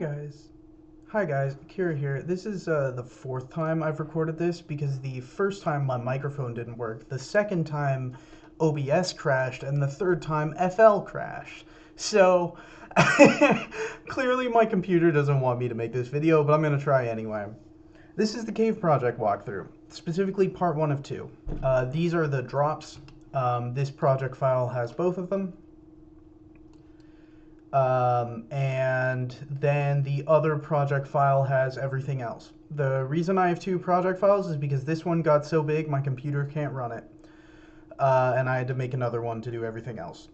Guys. Hi guys, Kira here. This is the fourth time I've recorded this because the first time my microphone didn't work, the second time OBS crashed, and the third time FL crashed. So, clearly my computer doesn't want me to make this video, but I'm going to try anyway. This is the Cave Project walkthrough, specifically part 1 of 2. These are the drops. This project file has both of them. And then the other project file has everything else. The reason I have two project files is because this one got so big my computer can't run it. And I had to make another one to do everything else.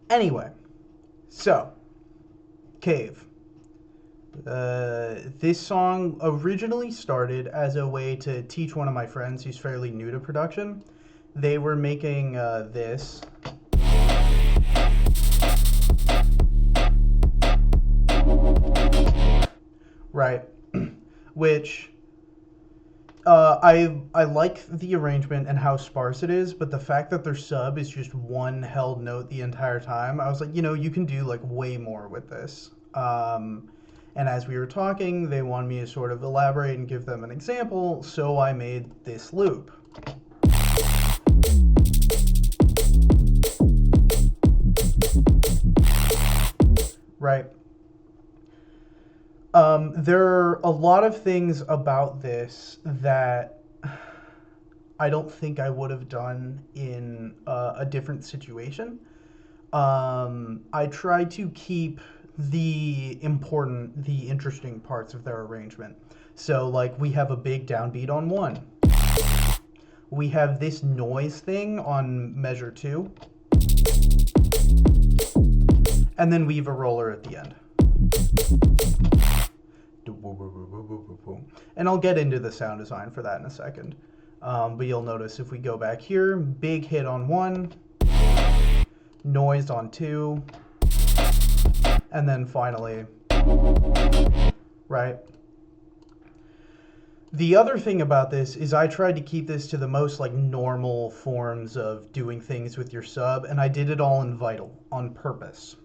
Anyway, so, Cave. This song originally started as a way to teach one of my friends who's fairly new to production. They were making this. Right, which I like the arrangement and how sparse it is, but the fact that their sub is just one held note the entire time, I was like, you can do like way more with this. And as we were talking, they wanted me to sort of elaborate and give them an example, so I made this loop. Right. There are a lot of things about this that I don't think I would have done in a different situation. I try to keep the interesting parts of their arrangement. So, like, we have a big downbeat on 1. We have this noise thing on measure 2. And then we have a roller at the end. And I'll get into the sound design for that in a second. But you'll notice if we go back here, big hit on 1, noise on 2, and then finally, right? The other thing about this is I tried to keep this to the most like normal forms of doing things with your sub, and I did it all in Vital on purpose.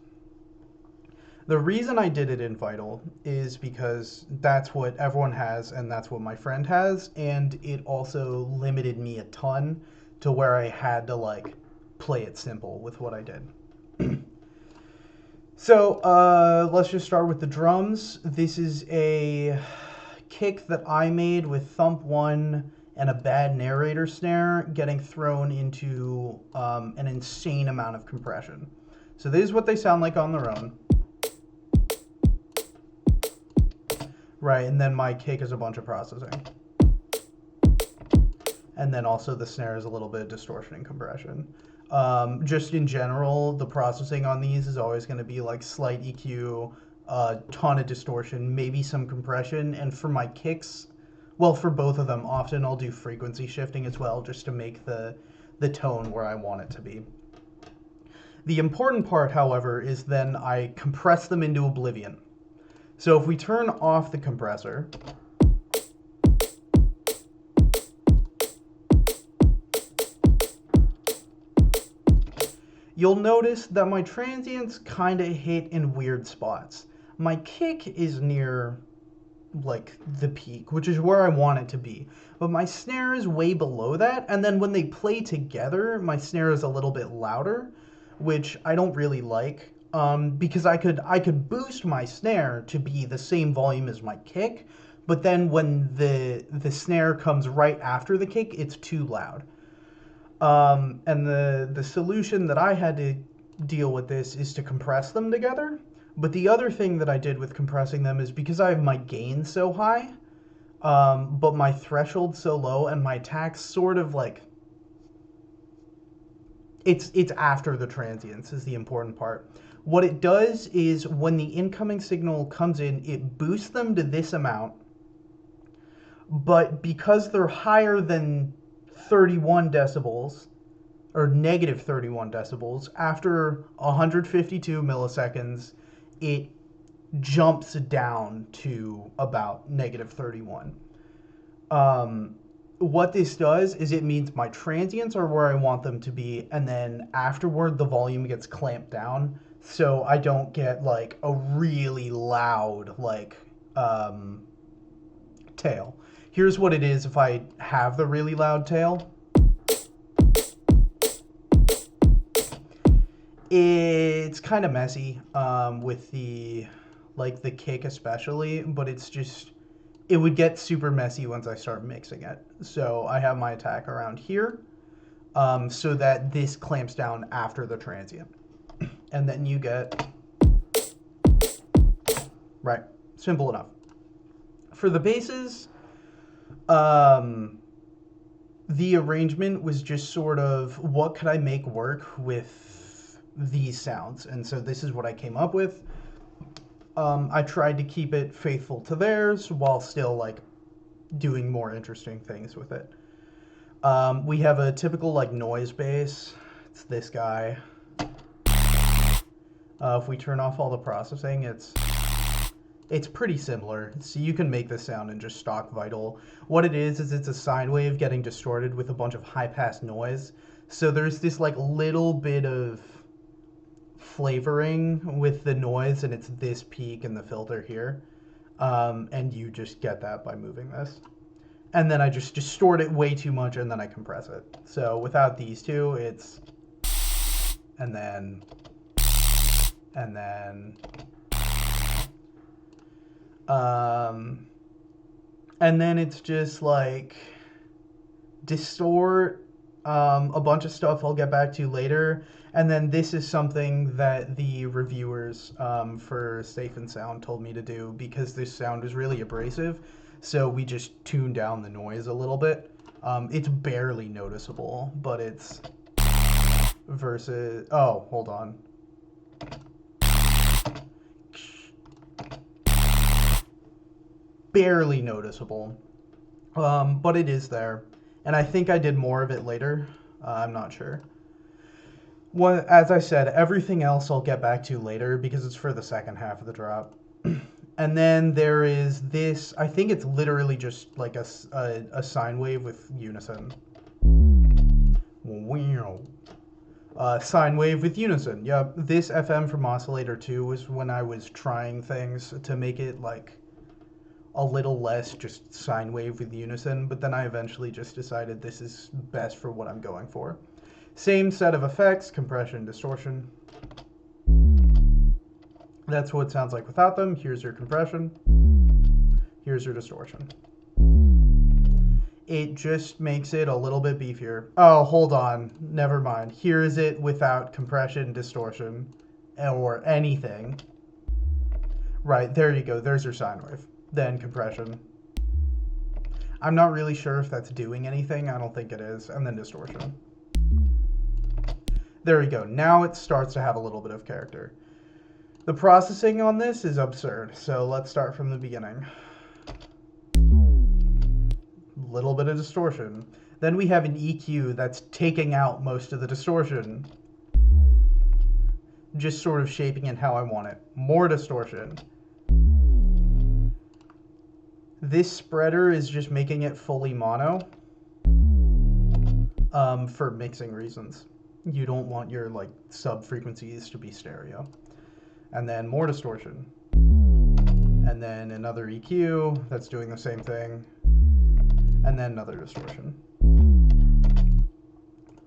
The reason I did it in Vital is because that's what everyone has and that's what my friend has, and it also limited me a ton to where I had to like play it simple with what I did. So let's just start with the drums. This is a kick that I made with thump 1 and a bad narrator snare getting thrown into an insane amount of compression. So this is what they sound like on their own. Right, and then my kick is a bunch of processing. And then also the snare is a little bit of distortion and compression. Just in general, the processing on these is always going to be like slight EQ, a ton of distortion, maybe some compression. And for my kicks, well, for both of them, often I'll do frequency shifting as well, just to make the tone where I want it to be. The important part, however, is then I compress them into oblivion. So if we turn off the compressor, you'll notice that my transients kind of hit in weird spots. My kick is near like the peak, which is where I want it to be. But my snare is way below that, and then when they play together, my snare is a little bit louder, which I don't really like. Because I could boost my snare to be the same volume as my kick, but then when the snare comes right after the kick, it's too loud. And the solution that I had to deal with this is to compress them together. But the other thing that I did with compressing them is because I have my gain so high, but my threshold so low, and my attack sort of like it's after the transients is the important part. What it does is when the incoming signal comes in, it boosts them to this amount, but because they're higher than 31 decibels, or negative 31 decibels, after 152 milliseconds, it jumps down to about negative 31. What this does is it means my transients are where I want them to be, and then afterward the volume gets clamped down so I don't get like a really loud like tail. Here's what it is if I have the really loud tail. It's kind of messy with the kick especially, but it's just it would get super messy once I start mixing it. So I have my attack around here, so that this clamps down after the transient, and then you get right. Simple enough. For the basses, the arrangement was just sort of what could I make work with these sounds, and so this is what I came up with. I tried to keep it faithful to theirs while still like doing more interesting things with it. We have a typical like noise bass. It's this guy. If we turn off all the processing, it's pretty similar. So you can make this sound in just stock Vital. What it is it's a sine wave getting distorted with a bunch of high-pass noise. So there's this like little bit of flavoring with the noise, and it's this peak in the filter here. And you just get that by moving this. And then I just distort it way too much, and then I compress it. So without these two, it's... And then... And then it's just like distort a bunch of stuff I'll get back to later. And then this is something that the reviewers for Safe and Sound told me to do because this sound is really abrasive. So we just tune down the noise a little bit. It's barely noticeable, but it's versus... Oh, hold on. Barely noticeable, but it is there, and I think I did more of it later. I'm not sure. Well, as I said, everything else I'll get back to later because it's for the second half of the drop. And then there is this. I think it's literally just like a sine wave with unison. Sine wave with unison. Yep. This FM from Oscillator 2 was when I was trying things to make it like a little less just sine wave with unison, but then I eventually just decided this is best for what I'm going for. Same set of effects, compression, distortion. That's what it sounds like without them. Here's your compression. Here's your distortion. It just makes it a little bit beefier. Oh, hold on. Never mind. Here's it without compression, distortion, or anything. Right, there you go. There's your sine wave. Then compression. I'm not really sure if that's doing anything. I don't think it is. And then distortion. There we go. Now it starts to have a little bit of character. The processing on this is absurd. So let's start from the beginning. Little bit of distortion. Then we have an EQ that's taking out most of the distortion. Just sort of shaping it how I want it. More distortion. This spreader is just making it fully mono for mixing reasons. You don't want your like sub frequencies to be stereo. And then more distortion. And then another EQ that's doing the same thing. And then another distortion.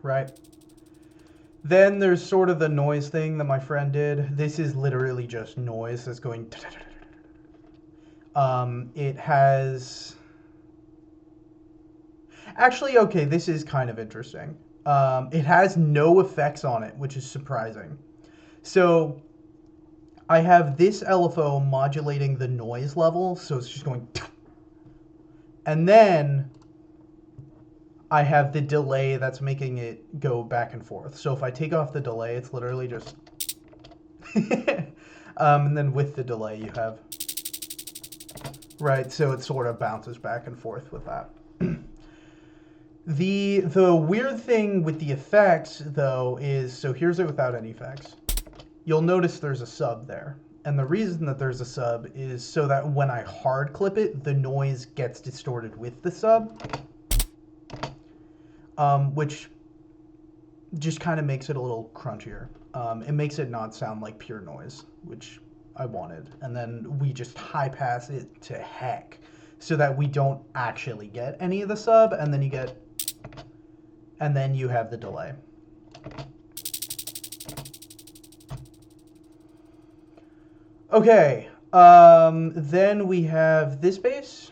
Right? Then there's sort of the noise thing that my friend did. This is literally just noise that's going... It has... Actually, okay, this is kind of interesting. It has no effects on it, which is surprising. So I have this LFO modulating the noise level, so it's just going... And then I have the delay that's making it go back and forth. So if I take off the delay, it's literally just... and then with the delay, you have... Right, so it sort of bounces back and forth with that. The weird thing with the effects, though, is... So here's it without any effects. You'll notice there's a sub there. And the reason that there's a sub is so that when I hard clip it, the noise gets distorted with the sub. Which just kind of makes it a little crunchier. It makes it not sound like pure noise, which I wanted. And then we just high pass it to heck so that we don't actually get any of the sub, and then you have the delay. Okay, then we have this bass,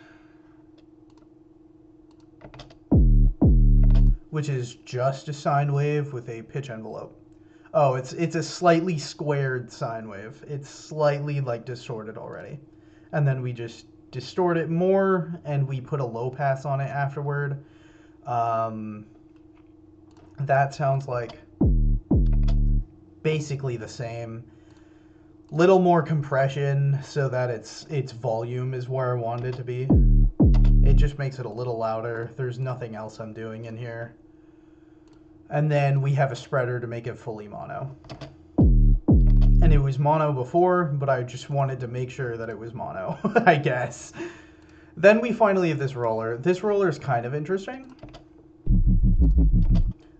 which is just a sine wave with a pitch envelope. Oh, it's a slightly squared sine wave. It's slightly like distorted already. And then we just distort it more, and we put a low pass on it afterward. That sounds like basically the same. Little more compression so that its volume is where I want it to be. It just makes it a little louder. There's nothing else I'm doing in here. And then we have a spreader to make it fully mono. And it was mono before, but I just wanted to make sure that it was mono, I guess. Then we finally have this roller. This roller is kind of interesting.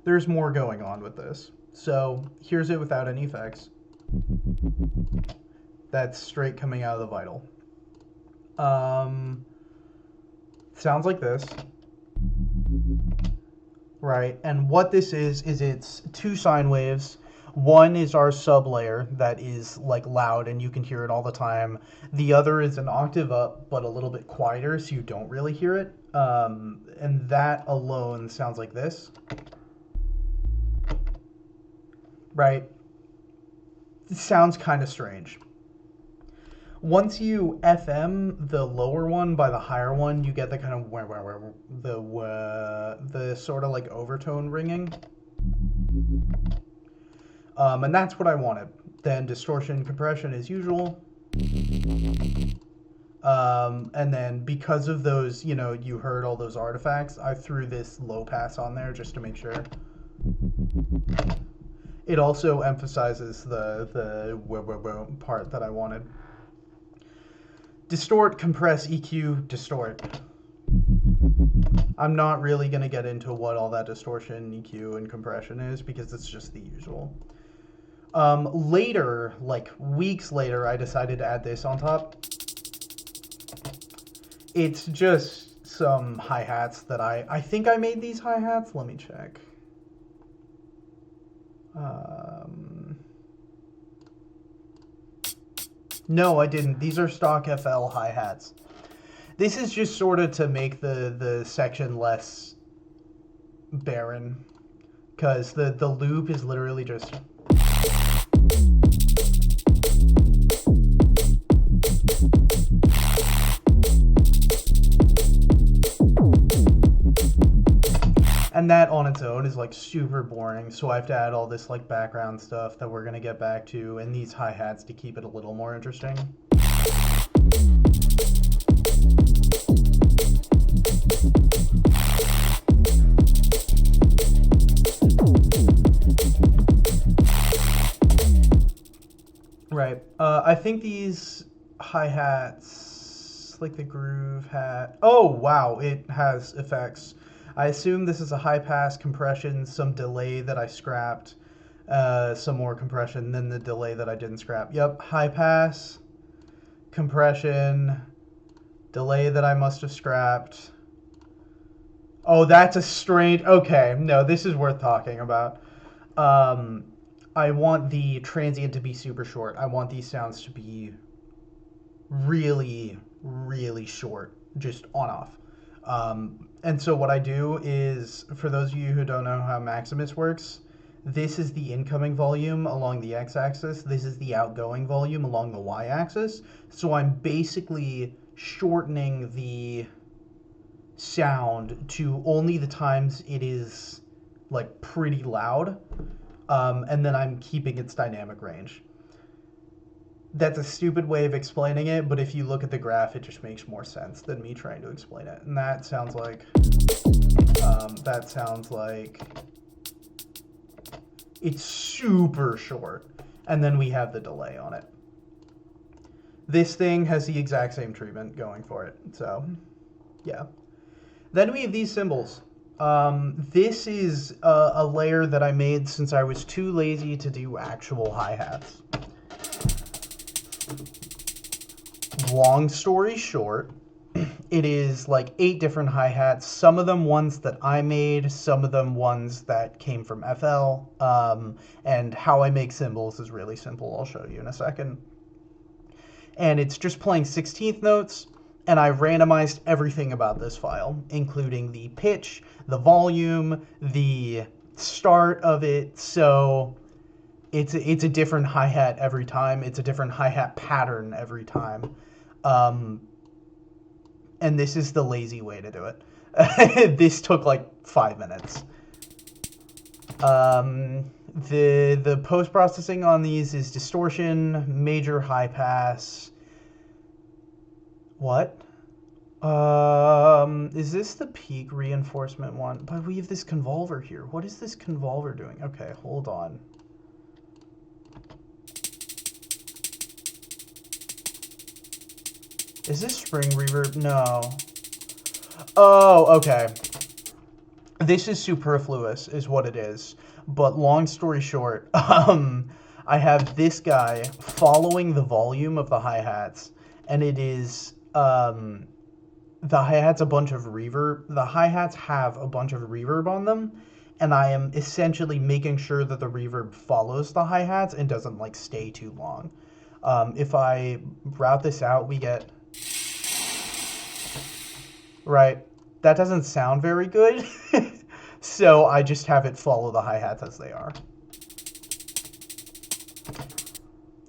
There's more going on with this. So here's it without any effects. That's straight coming out of the vital. Sounds like this. Right, and what this is it's two sine waves. One is our sub layer that is like loud and you can hear it all the time. The other is an octave up but a little bit quieter so you don't really hear it. And that alone sounds like this. Right? It sounds kind of strange. Once you FM the lower one by the higher one, you get the kind of the sort of like overtone ringing. And that's what I wanted. Then distortion, compression as usual. And then because of those, you heard all those artifacts, I threw this low pass on there just to make sure. It also emphasizes the part that I wanted. Distort, compress, EQ, distort. I'm not really going to get into what all that distortion, EQ, and compression is because it's just the usual. Later, like weeks later, I decided to add this on top. It's just some hi-hats that I think I made these hi-hats. Let me check. No, I didn't. These are stock FL hi-hats. This is just sort of to make the section less barren, because the loop is literally just... And that on its own is like super boring, so I have to add all this like background stuff that we're going to get back to, and these hi-hats to keep it a little more interesting. Right. I think these hi-hats, like the groove hat... Oh, wow, it has effects. I assume this is a high pass, compression, some delay that I scrapped, some more compression, then the delay that I didn't scrap. Yep, high pass, compression, delay that I must have scrapped. Oh, that's a strange... Okay, no, this is worth talking about. I want the transient to be super short. I want these sounds to be really, really short, just on-off. And so what I do is, for those of you who don't know how Maximus works, this is the incoming volume along the x-axis. This is the outgoing volume along the y-axis. So I'm basically shortening the sound to only the times it is like pretty loud, and then I'm keeping its dynamic range. That's a stupid way of explaining it, but if you look at the graph, it just makes more sense than me trying to explain it. And that sounds like, it's super short. And then we have the delay on it. This thing has the exact same treatment going for it. So, yeah. Then we have these cymbals. This is a layer that I made since I was too lazy to do actual hi-hats. Long story short, it is like 8 different hi-hats, some of them ones that I made, some of them ones that came from FL, and how I make cymbals is really simple. I'll show you in a second. And it's just playing 16th notes, and I randomized everything about this file, including the pitch, the volume, the start of it, so it's a different hi-hat every time. It's a different hi-hat pattern every time. And this is the lazy way to do it. This took like 5 minutes. The post-processing on these is distortion, major high pass. What? Is this the peak reinforcement one? But we have this convolver here. What is this convolver doing? Okay, hold on. Is this spring reverb? No. Oh, okay. This is superfluous, is what it is. But long story short, I have this guy following the volume of the hi-hats, and it is, the hi-hats a bunch of reverb. The hi-hats have a bunch of reverb on them, and I am essentially making sure that the reverb follows the hi-hats and doesn't, like, stay too long. If I route this out, we get... Right. That doesn't sound very good. So I just have it follow the hi-hats as they are.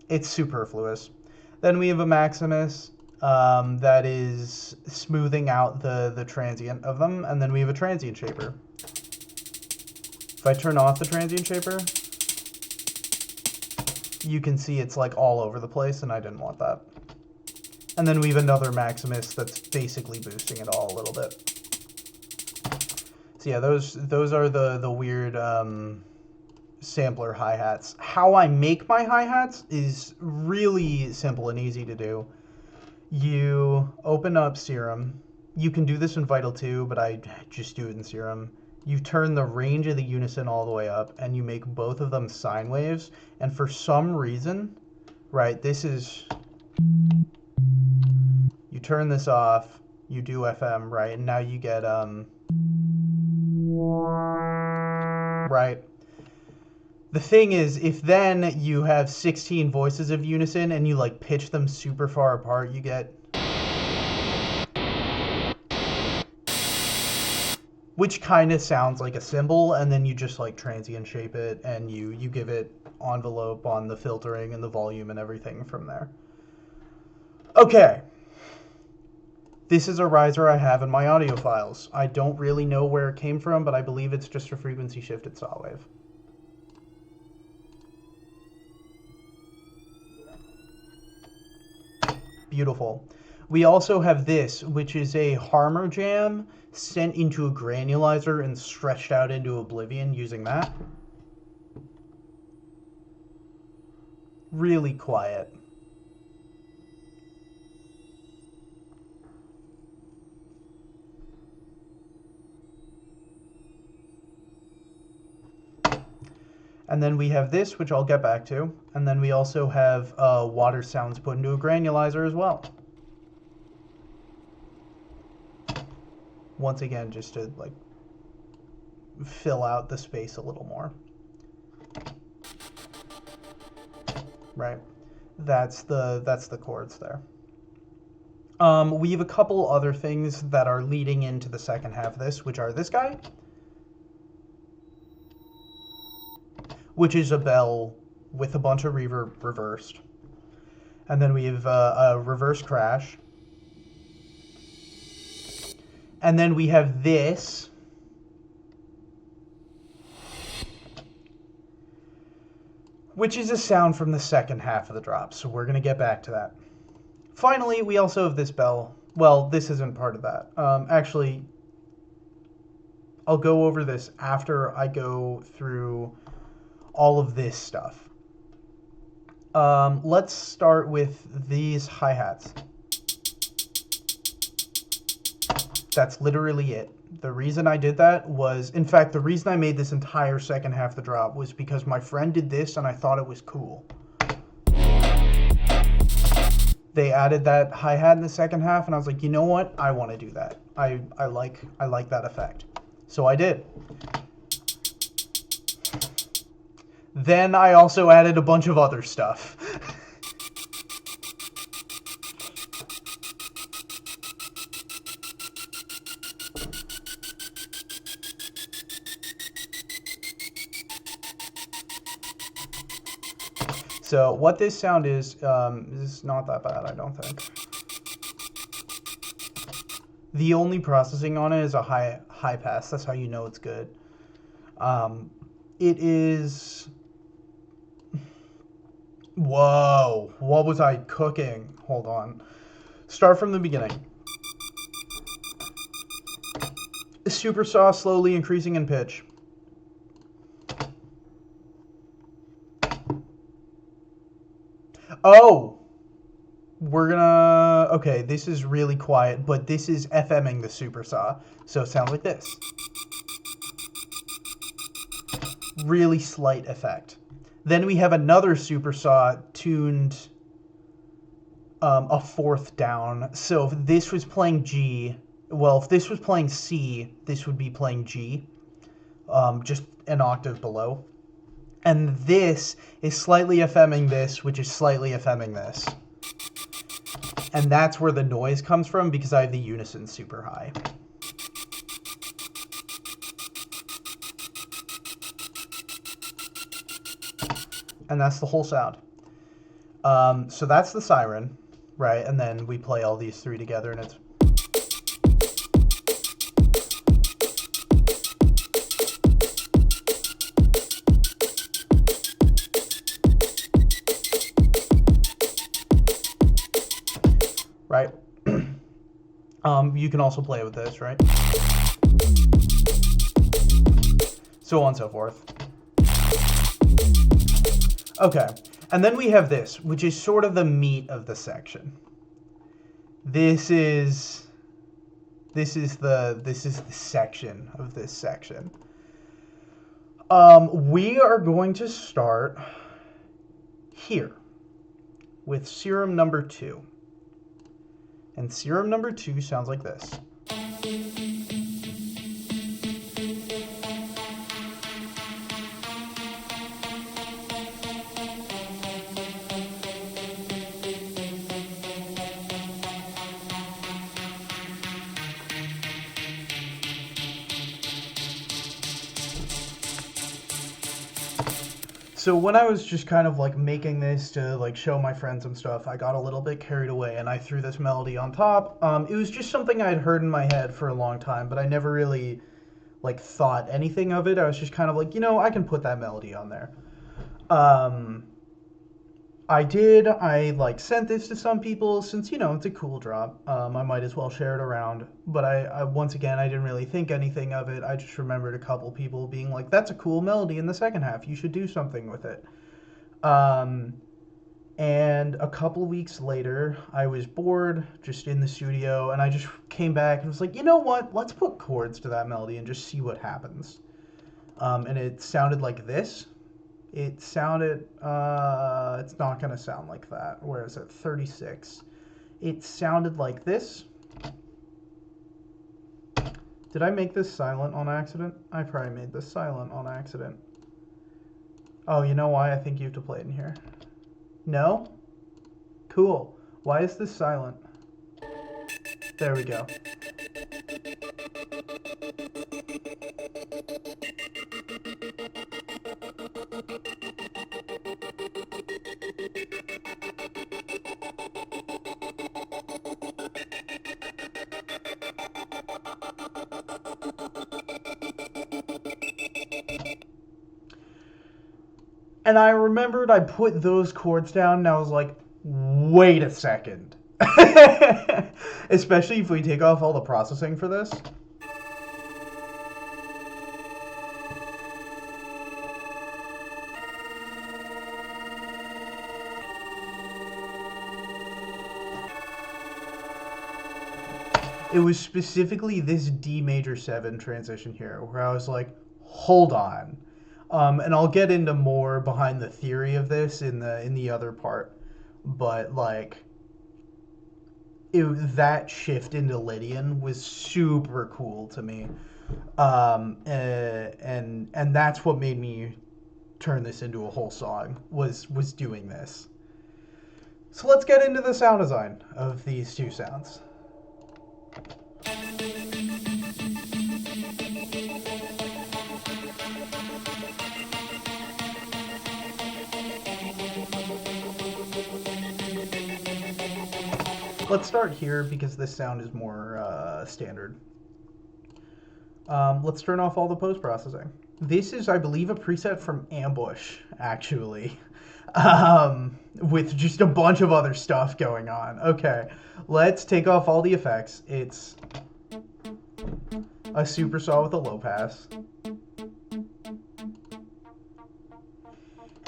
It's superfluous. Then we have a Maximus that is smoothing out the transient of them. And then we have a transient shaper. If I turn off the transient shaper, you can see it's like all over the place, and I didn't want that. And then we have another Maximus that's basically boosting it all a little bit. So yeah, those are the weird sampler hi-hats. How I make my hi-hats is really simple and easy to do. You open up Serum. You can do this in Vital too, but I just do it in Serum. You turn the range of the unison all the way up, and you make both of them sine waves. And for some reason, right, this is... You turn this off, you do FM, right, and now you get, right. The thing is, if then you have 16 voices of unison and you, like, pitch them super far apart, you get... Which kind of sounds like a cymbal, and then you just, like, transient shape it, and you give it envelope on the filtering and the volume and everything from there. Okay. This is a riser I have in my audio files. I don't really know where it came from, but I believe it's just a frequency shifted saw wave. Beautiful. We also have this, which is a Harmer jam sent into a granulizer and stretched out into oblivion using that. Really quiet. And then we have this, which I'll get back to. And then we also have water sounds put into a granulizer as well. Once again, just to like fill out the space a little more. Right. That's the chords there. We have a couple other things that are leading into the second half of this, which are this guy, which is a bell with a bunch of reverb reversed. And then we have a reverse crash. And then we have this, which is a sound from the second half of the drop, so we're going to get back to that. Finally, we also have this bell. Well, this isn't part of that. Actually, I'll go over this after I go through all of this stuff. Let's start with these hi-hats. That's literally it. The reason I did that was, in fact, the reason I made this entire second half of the drop was because my friend did this and I thought it was cool. They added that hi-hat in the second half and I was like, you know what? I want to do that. I like that effect. So I did. Then I also added a bunch of other stuff. So what this sound is not that bad, I don't think. The only processing on it is a high pass. That's how you know it's good. It is... Whoa, what was I cooking? Hold on. Start from the beginning. Super saw slowly increasing in pitch. Oh! We're gonna... Okay, this is really quiet, but this is FMing the super saw. So it sounds like this. Really slight effect. Then we have another super saw tuned a fourth down. So if this was playing G, well, if this was playing C, this would be playing G, just an octave below. And this is slightly FMing this, which is slightly FMing this. And that's where the noise comes from because I have the unison super high. And that's the whole sound. So that's the siren, right? And then we play all these three together and it's... Right? You can also play with this, right? So on and so forth. Okay, and then we have this, which is sort of the meat of the section. This is the section of this section. We are going to start here with serum number 2. And serum number 2 sounds like this. So when I was just kind of like making this to like show my friends and stuff, I got a little bit carried away and I threw this melody on top. It was just something I'd heard in my head for a long time, but I never really like thought anything of it. I was just kind of like, you know, I can put that melody on there. I like sent this to some people since, you know, it's a cool drop. I might as well share it around. But I once again, I didn't really think anything of it. I just remembered a couple people being like, that's a cool melody in the second half. You should do something with it. And a couple weeks later, I was bored just in the studio and I just came back and was like, you know what? Let's put chords to that melody and just see what happens. And it sounded like this. It sounded, it's not going to sound like that. Where is it? 36. It sounded like this. Did I make this silent on accident? I probably made this silent on accident. Oh, you know why? I think you have to play it in here. No? Cool. Why is this silent? There we go. And I remembered I put those chords down and I was like, wait a second. Especially if we take off all the processing for this. It was specifically this D major 7 transition here where I was like, hold on. And I'll get into more behind the theory of this in the other part. But like that shift into Lydian was super cool to me. And that's what made me turn this into a whole song was doing this. So let's get into the sound design of these two sounds. Let's start here because this sound is more standard. Let's turn off all the post-processing. This is, I believe, a preset from Ambush, actually, with just a bunch of other stuff going on. Okay, let's take off all the effects. It's a super saw with a low pass.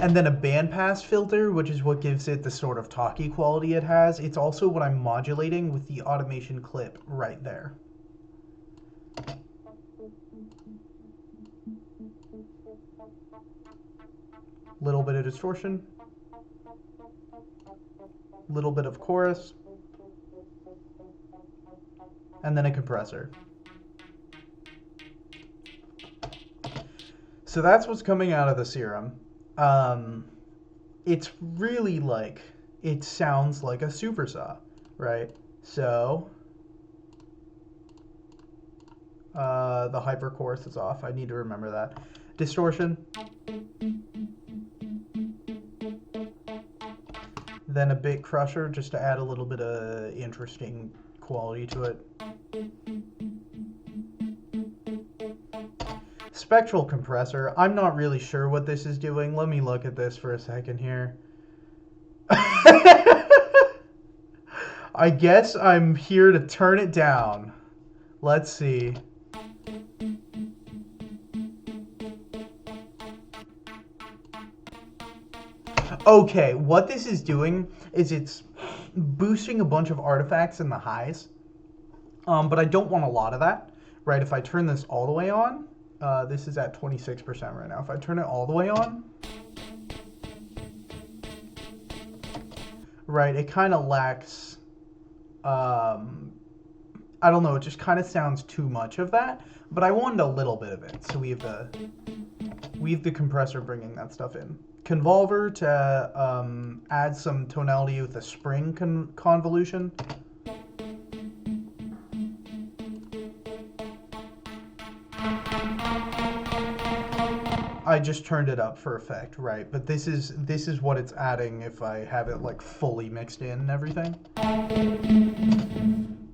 And then a bandpass filter, which is what gives it the sort of talky quality it has. It's also what I'm modulating with the automation clip right there. Little bit of distortion. Little bit of chorus. And then a compressor. So that's what's coming out of the serum. It's really like, it sounds like a supersaw, right? So, the hyper chorus is off. I need to remember that. Distortion. Then a bit crusher just to add a little bit of interesting quality to it. Spectral compressor. I'm not really sure what this is doing. Let me look at this for a second here. I guess I'm here to turn it down. Let's see. Okay, what this is doing is it's boosting a bunch of artifacts in the highs. But I don't want a lot of that, right? If I turn this all the way on, this is at 26% right now. If I turn it all the way on, right, it kind of lacks, I don't know, it just kind of sounds too much of that, but I wanted a little bit of it. So we have the compressor bringing that stuff in. Convolver to add some tonality with a spring convolution. I just turned it up for effect, right? But this is what it's adding if I have it like fully mixed in and everything.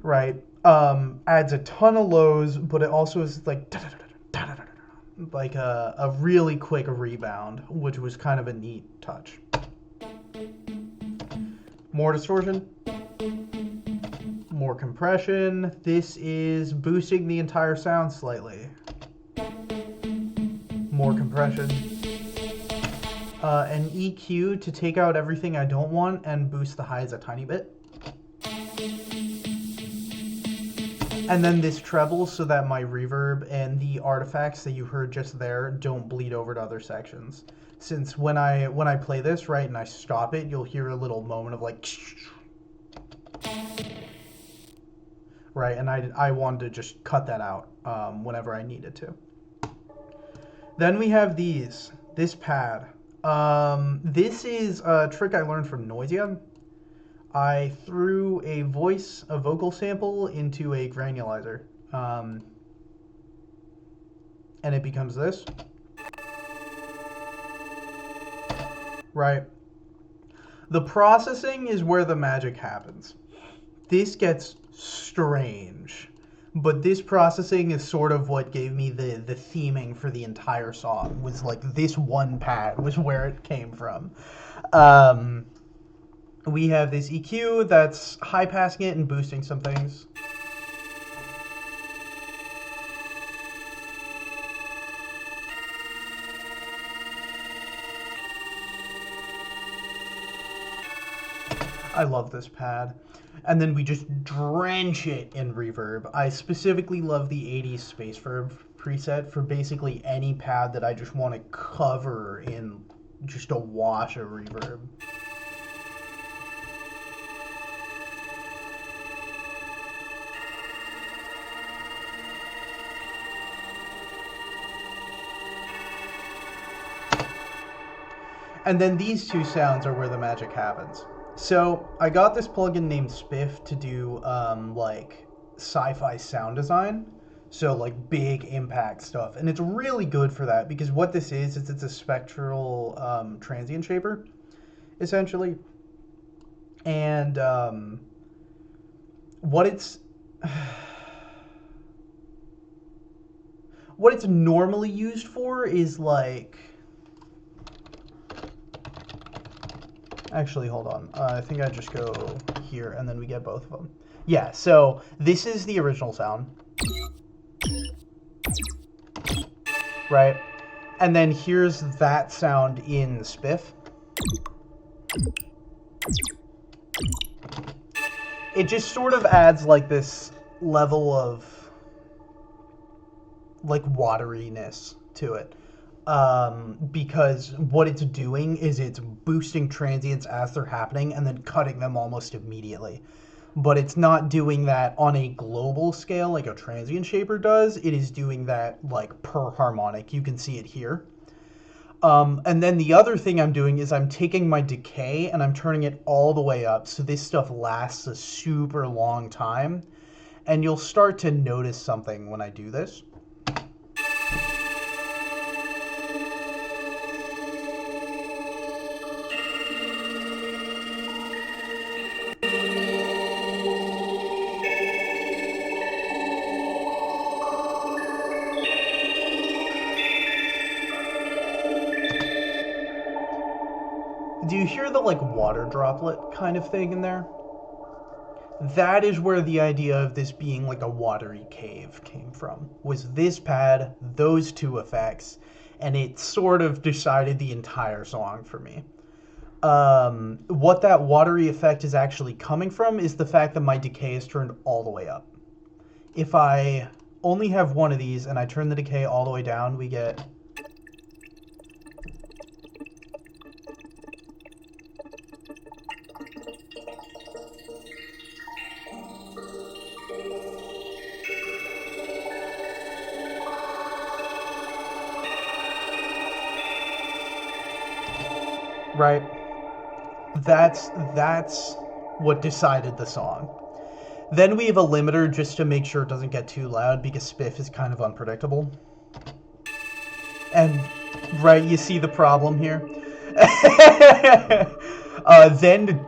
Right. Adds a ton of lows, but it also is like a really quick rebound, which was kind of a neat touch. More distortion. More compression. This is boosting the entire sound slightly. More compression. An EQ to take out everything I don't want and boost the highs a tiny bit. And then this treble so that my reverb and the artifacts that you heard just there don't bleed over to other sections. Since when I play this, right, and I stop it, you'll hear a little moment of like, right, and I wanted to just cut that out whenever I needed to. Then we have this pad. This is a trick I learned from Noisia. I threw a vocal sample into a granulizer. And it becomes this. Right. The processing is where the magic happens. This gets strange. But this processing is sort of what gave me the theming for the entire song. Was like this one pad was where it came from. We have this EQ that's high passing it and boosting some things. I love this pad. and then we just drench it in reverb. I specifically love the 80s space verb preset for basically any pad that I just want to cover in just a wash of reverb. And then these two sounds are where the magic happens. So I got this plugin named Spiff to do like sci-fi sound design. So like big impact stuff. And it's really good for that because what this is it's a spectral transient shaper, essentially. And what it's what it's normally used for is like, actually, hold on. I think I just go here and then we get both of them. Yeah, so this is the original sound. Right? And then here's that sound in Spiff. It just sort of adds like this level of like wateriness to it. Because what it's doing is it's boosting transients as they're happening and then cutting them almost immediately. But it's not doing that on a global scale like a transient shaper does. It is doing that like per harmonic. You can see it here. And then the other thing I'm doing is I'm taking my decay and I'm turning it all the way up. So this stuff lasts a super long time. And you'll start to notice something when I do this. Do you hear the like water droplet kind of thing in there? That is where the idea of this being like a watery cave came from. Was this pad, those two effects, and it sort of decided the entire song for me. What that watery effect is actually coming from is the fact that my decay is turned all the way up. If I only have one of these and I turn the decay all the way down, we get... Right? That's what decided the song. Then we have a limiter just to make sure it doesn't get too loud because Spiff is kind of unpredictable. And, right, you see the problem here? Then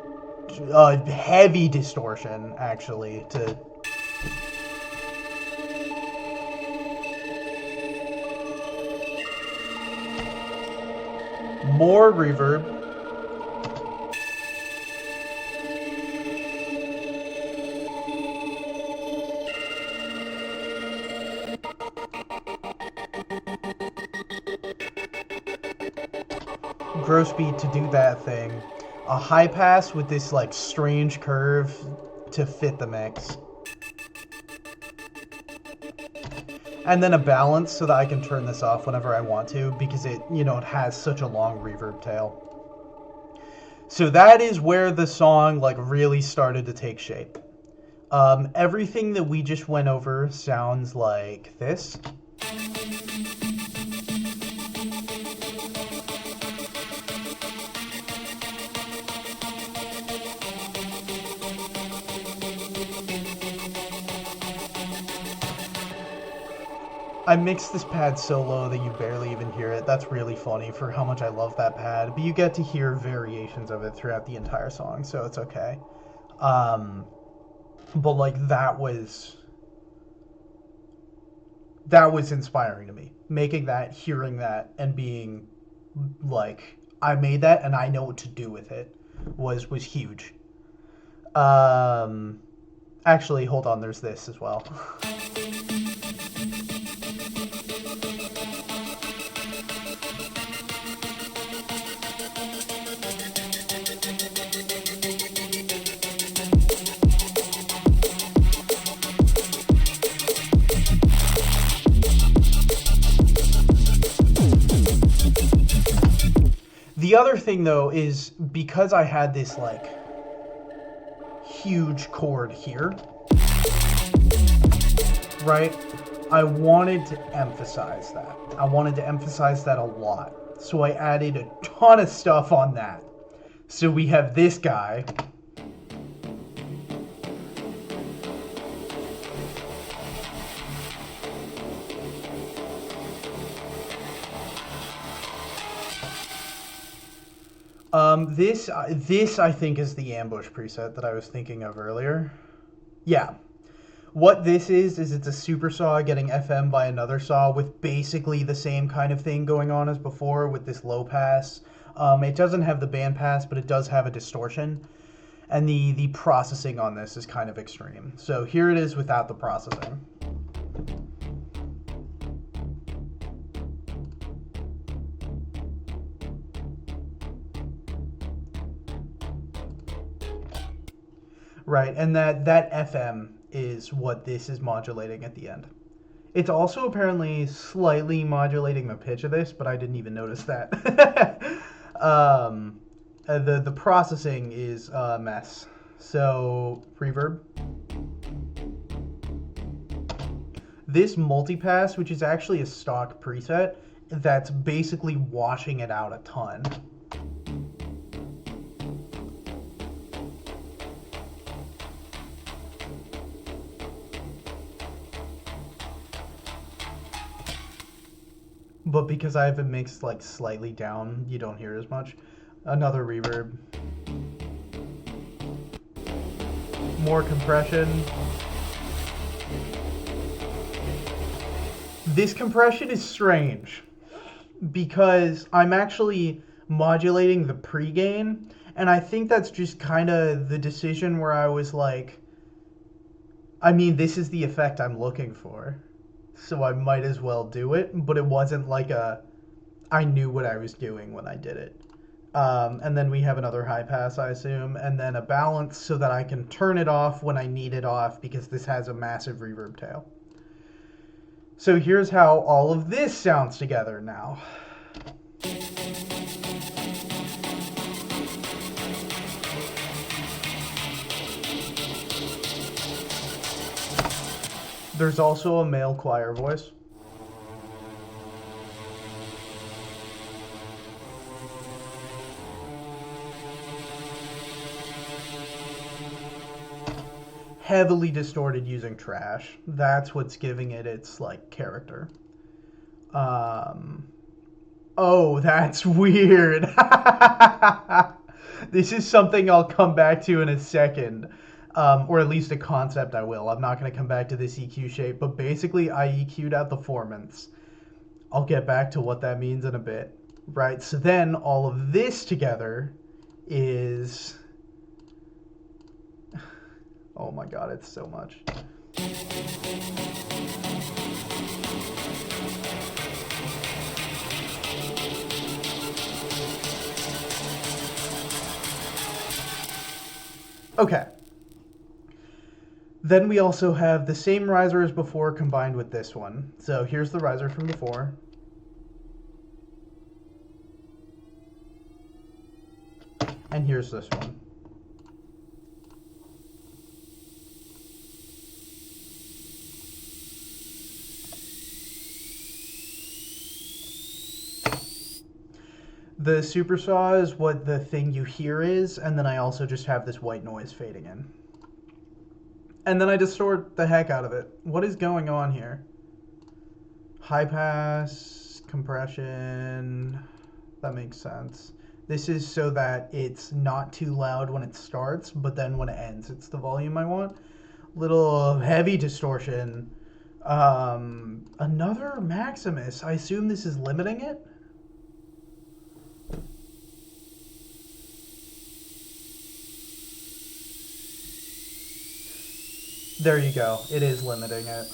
heavy distortion, actually, to... More reverb. Gross beat to do that thing. A high pass with this like strange curve to fit the mix. And then a balance so that I can turn this off whenever I want to because it, you know, it has such a long reverb tail. So that is where the song like really started to take shape. Everything that we just went over sounds like this. I mixed this pad so low that you barely even hear it. That's really funny for how much I love that pad. But you get to hear variations of it throughout the entire song, so it's okay. But like that was inspiring to me. Making that, hearing that, and being like, I made that and I know what to do with it was huge. Actually, hold on, there's this as well. The other thing though is because I had this like huge chord here, right? I wanted to emphasize that. I wanted to emphasize that a lot. So I added a ton of stuff on that. So we have this guy. This I think is the ambush preset that I was thinking of earlier. Yeah. What this is it's a super saw getting FM by another saw with basically the same kind of thing going on as before with this low pass. It doesn't have the band pass, but it does have a distortion. And the processing on this is kind of extreme. So here it is without the processing. Right, and that FM is what this is modulating at the end. It's also apparently slightly modulating the pitch of this, but I didn't even notice that. The processing is a mess. So, reverb. This multipass, which is actually a stock preset, that's basically washing it out a ton. But because I have it mixed like slightly down, you don't hear as much. Another reverb. More compression. This compression is strange because I'm actually modulating the pre-gain, and I think that's just kind of the decision where I was like, I mean, this is the effect I'm looking for, so I might as well do it, but it wasn't like I knew what I was doing when I did it. And then we have another high pass, I assume, and then a balance so that I can turn it off when I need it off because this has a massive reverb tail. So here's how all of this sounds together now. There's also a male choir voice. Heavily distorted using trash. That's what's giving it its like character. Oh, that's weird. This is something I'll come back to in a second. Or at least a concept I will. I'm not going to come back to this EQ shape, but basically I EQ'd out the formants. I'll get back to what that means in a bit. Right, so then all of this together is... Oh my god, it's so much. Okay. Then we also have the same riser as before combined with this one. So here's the riser from before. And here's this one. The super saw is what the thing you hear is, and then I also just have this white noise fading in. And then I distort the heck out of it. What is going on here? High pass, compression, that makes sense. This is so that it's not too loud when it starts, but then when it ends, it's the volume I want. Little heavy distortion. Another Maximus. I assume this is limiting it? There you go. It is limiting it.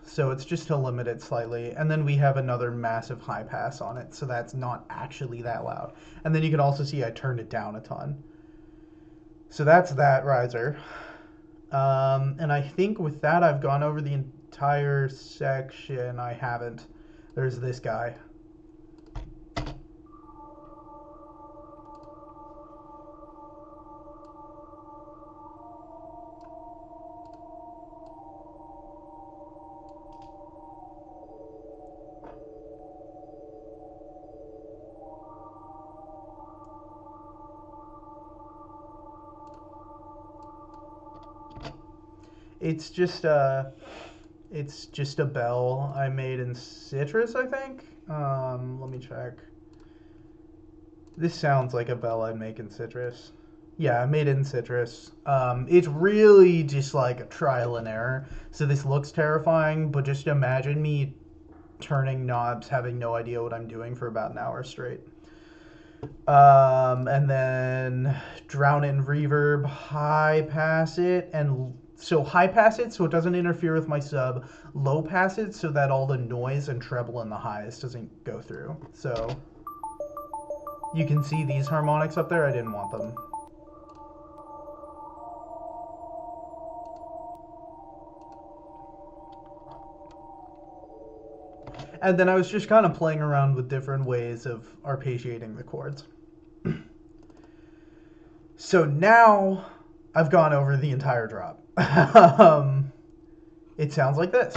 So it's just to limit it slightly. And then we have another massive high pass on it, so that's not actually that loud. And then you can also see I turned it down a ton. So that's that riser. And I think with that I've gone over the entire section. I haven't. There's this guy. It's just it's just a bell I made in Citrus, I think. Let me check. This sounds like a bell I'd make in Citrus. Yeah, I made it in Citrus. It's really just like a trial and error. So this looks terrifying, but just imagine me turning knobs, having no idea what I'm doing for about an hour straight. And then drown it in reverb, high pass it, and so high pass it so it doesn't interfere with my sub, low pass it so that all the noise and treble in the highs doesn't go through. So you can see these harmonics up there, I didn't want them. And then I was just kind of playing around with different ways of arpeggiating the chords. So now I've gone over the entire drop. It sounds like this.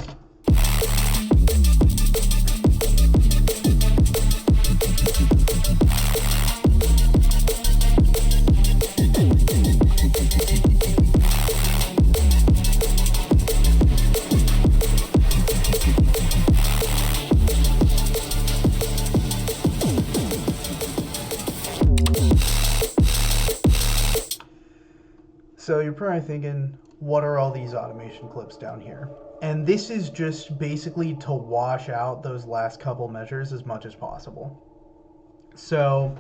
So you're probably thinking, what are all these automation clips down here? And this is just basically to wash out those last couple measures as much as possible. So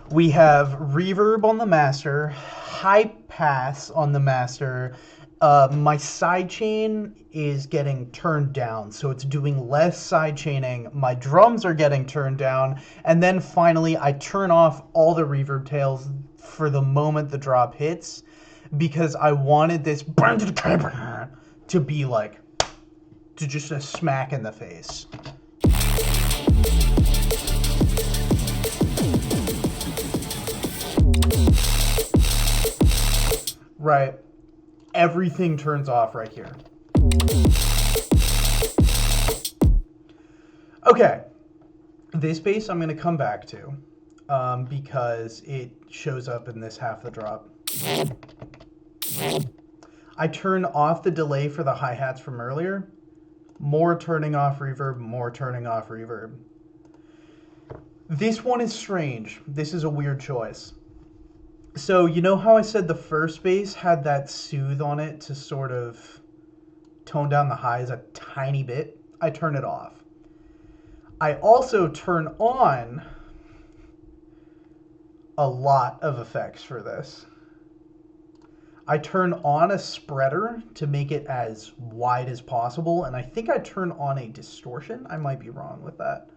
we have reverb on the master, high pass on the master. My sidechain is getting turned down, so it's doing less sidechaining. My drums are getting turned down, and then finally I turn off all the reverb tails for the moment the drop hits, because I wanted this to be like, to just a smack in the face. Right. Everything turns off right here. Okay. This bass I'm going to come back to because it shows up in this half the drop. I turn off the delay for the hi-hats from earlier. More turning off reverb, more turning off reverb. This one is strange. This is a weird choice. So you know how I said the first bass had that soothe on it to sort of tone down the highs a tiny bit? I turn it off. I also turn on a lot of effects for this. I turn on a spreader to make it as wide as possible, and I think I turn on a distortion. I might be wrong with that.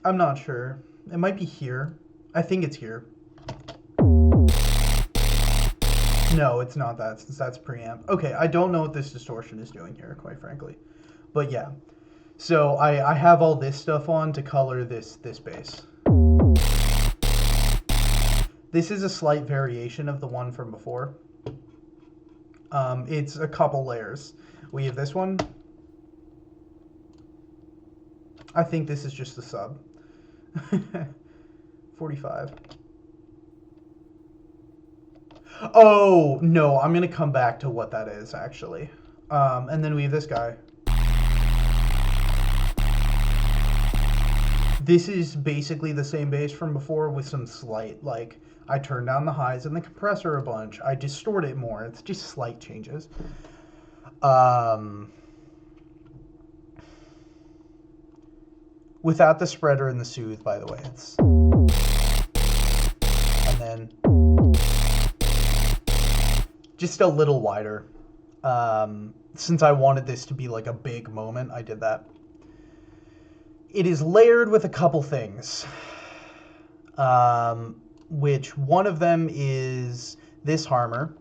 I'm not sure. It might be here. I think it's here. No, it's not that, since that's preamp. Okay, I don't know what this distortion is doing here, quite frankly. But yeah. So I have all this stuff on to color this bass. This is a slight variation of the one from before. It's a couple layers. We have this one. I think this is just the sub. 45. Oh, no, I'm going to come back to what that is, actually. And then we have this guy. This is basically the same bass from before with some slight, like, I turn down the highs in the compressor a bunch. I distort it more. It's just slight changes. Without the spreader and the soothe, by the way. It's... And then... just a little wider. Since I wanted this to be like a big moment, I did that. It is layered with a couple things. Which one of them is this harmor.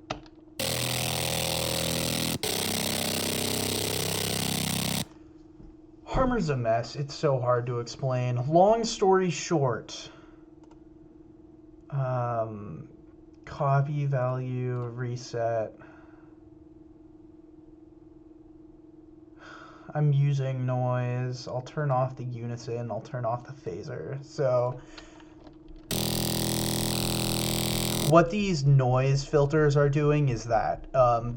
Harmor's a mess. It's so hard to explain. Long story short. Copy value, reset. I'm using noise. I'll turn off the unison. I'll turn off the phaser. So what these noise filters are doing is that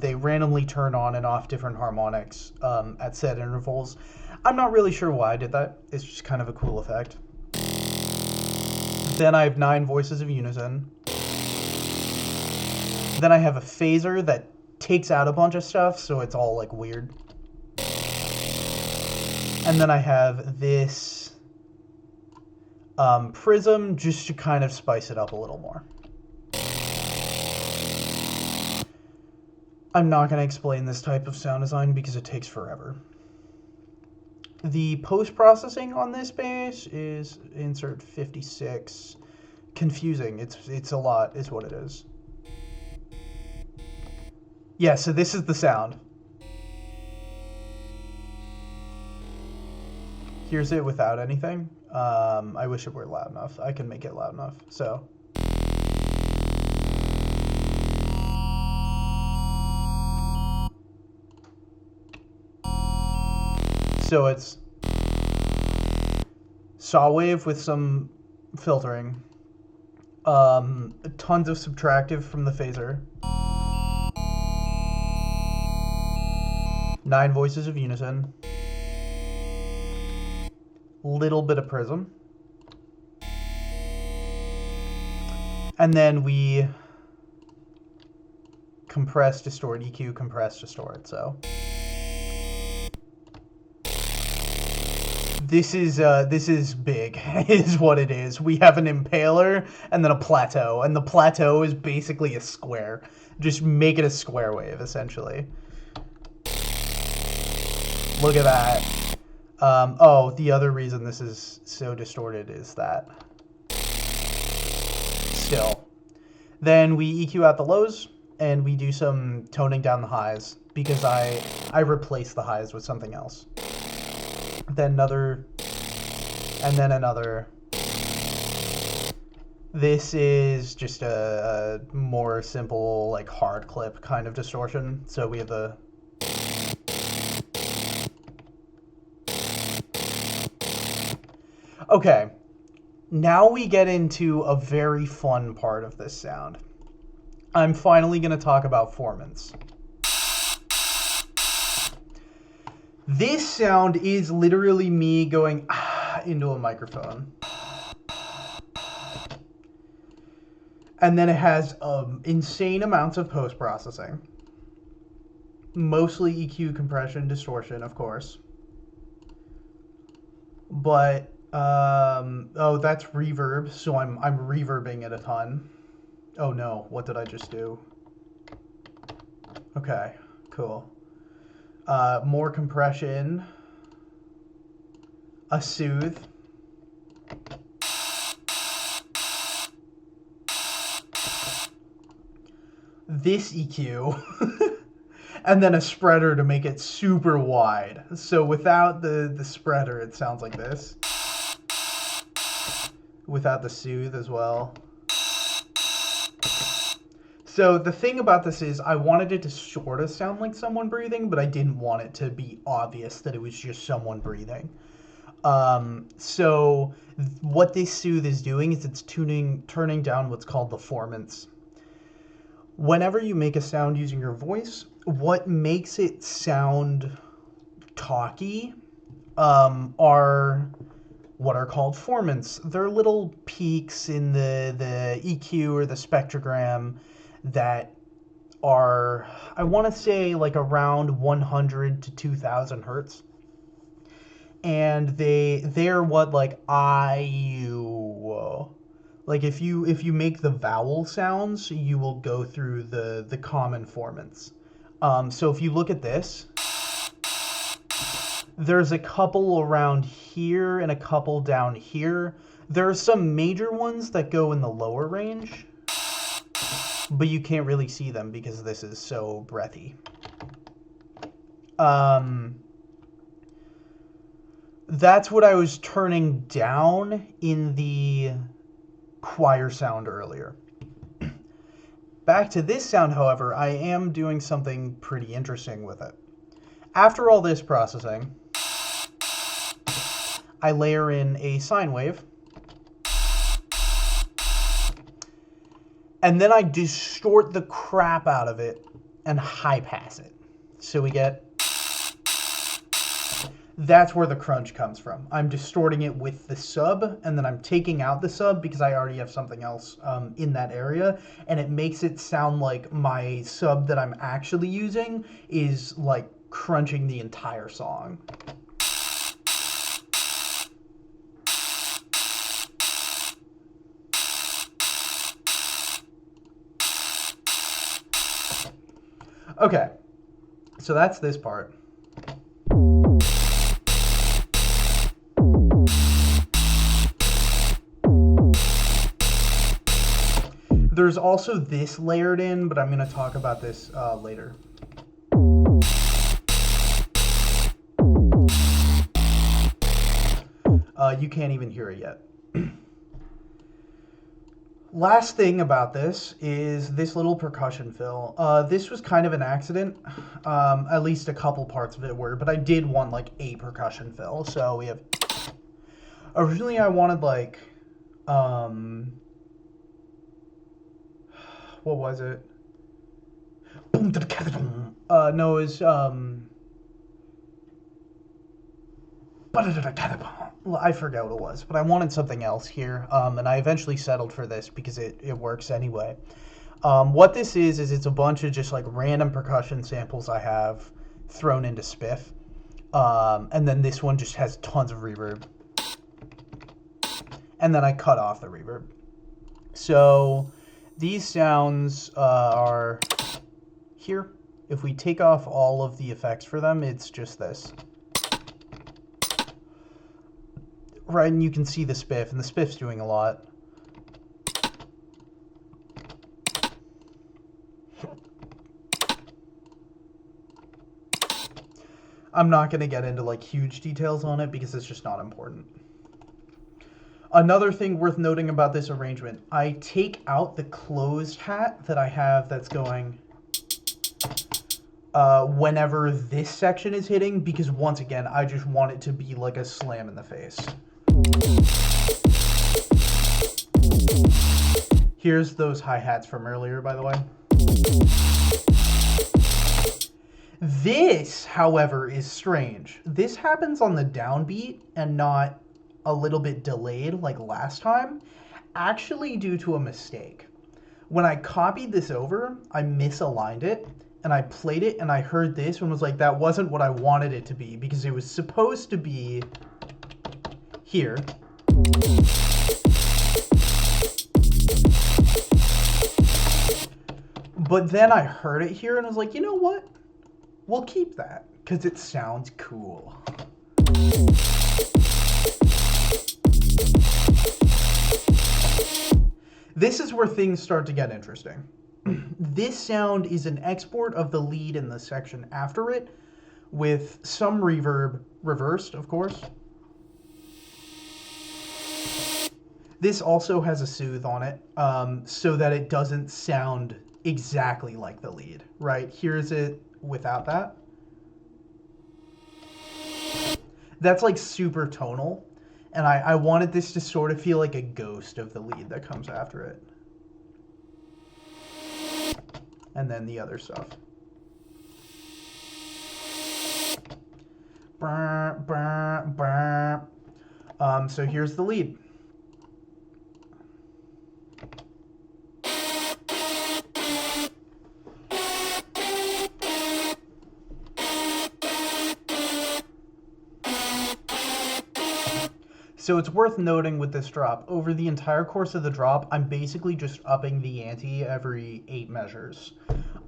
they randomly turn on and off different harmonics at set intervals. I'm not really sure why I did that. It's just kind of a cool effect. Then I have 9 voices of unison. Then I have a phaser that takes out a bunch of stuff, so it's all like weird. And then I have this prism just to kind of spice it up a little more. I'm not going to explain this type of sound design because it takes forever. The post-processing on this bass is insert 56. Confusing. It's a lot is what it is. Yeah, so this is the sound. Here's it without anything. I wish it were loud enough. I can make it loud enough. So it's saw wave with some filtering, tons of subtractive from the phaser, 9 voices of unison, little bit of prism, and then we compress, distort, EQ, compress, distort. So this is big, is what it is. We have an impaler and then a plateau, and the plateau is basically a square. Just make it a square wave, essentially. Look at that. Oh, the other reason this is so distorted is that. Still. Then we EQ out the lows, and we do some toning down the highs, because I replace the highs with something else. Then another, and then another. This is just a more simple, like, hard clip kind of distortion. So we have the... Okay, now we get into a very fun part of this sound. I'm finally going to talk about formants. This sound is literally me going into a microphone. And then it has insane amounts of post-processing. Mostly EQ, compression, distortion, of course. But, oh, that's reverb, so I'm reverbing it a ton. Oh no, what did I just do? Okay, cool. More compression, a soothe, this EQ, and then a spreader to make it super wide. So without the spreader, it sounds like this. Without the soothe as well. So the thing about this is I wanted it to sort of sound like someone breathing, but I didn't want it to be obvious that it was just someone breathing. So what this soothe is doing is it's turning down what's called the formants. Whenever you make a sound using your voice, what makes it sound talky are what are called formants. They're little peaks in the EQ or the spectrogram that are, I want to say, like around 100 to 2000 hertz. And they're what, like like if you make the vowel sounds, you will go through the common formants. So if you look at this, there's a couple around here and a couple down here. There are some major ones that go in the lower range, but you can't really see them because this is so breathy. That's what I was turning down in the choir sound earlier. Back to this sound, however, I am doing something pretty interesting with it. After all this processing, I layer in a sine wave, and then I distort the crap out of it and high pass it. So we get, that's where the crunch comes from. I'm distorting it with the sub, and then I'm taking out the sub because I already have something else in that area, and it makes it sound like my sub that I'm actually using is like crunching the entire song. Okay, so that's this part. There's also this layered in, but I'm going to talk about this later. You can't even hear it yet. Last thing about this is this little percussion fill. This was kind of an accident. At least a couple parts of it were, but I did want like a percussion fill. So we have, originally I wanted like, what was it? No, it was, I forget what it was, but I wanted something else here, and I eventually settled for this because it works anyway. What this is it's a bunch of just like random percussion samples I have thrown into Spiff, and then this one just has tons of reverb, and then I cut off the reverb. So these sounds are here. If we take off all of the effects for them, it's just this. Right, and you can see the Spiff, and the Spiff's doing a lot. I'm not going to get into like huge details on it because it's just not important. Another thing worth noting about this arrangement, I take out the closed hat that I have that's going whenever this section is hitting, because once again, I just want it to be like a slam in the face. Here's those hi-hats from earlier, by the way. This, however, is strange. This happens on the downbeat and not a little bit delayed like last time, actually due to a mistake. When I copied this over, I misaligned it, and I played it, and I heard this and was like, that wasn't what I wanted it to be, because it was supposed to be here. But then I heard it here and I was like, you know what? We'll keep that because it sounds cool. This is where things start to get interesting. This sound is an export of the lead in the section after it with some reverb reversed, of course. This also has a soothe on it, so that it doesn't sound exactly like the lead, right? Here's it without that. That's like super tonal, and I wanted this to sort of feel like a ghost of the lead that comes after it. And then the other stuff. So here's the lead. So it's worth noting with this drop, over the entire course of the drop, I'm basically just upping the ante every 8 measures.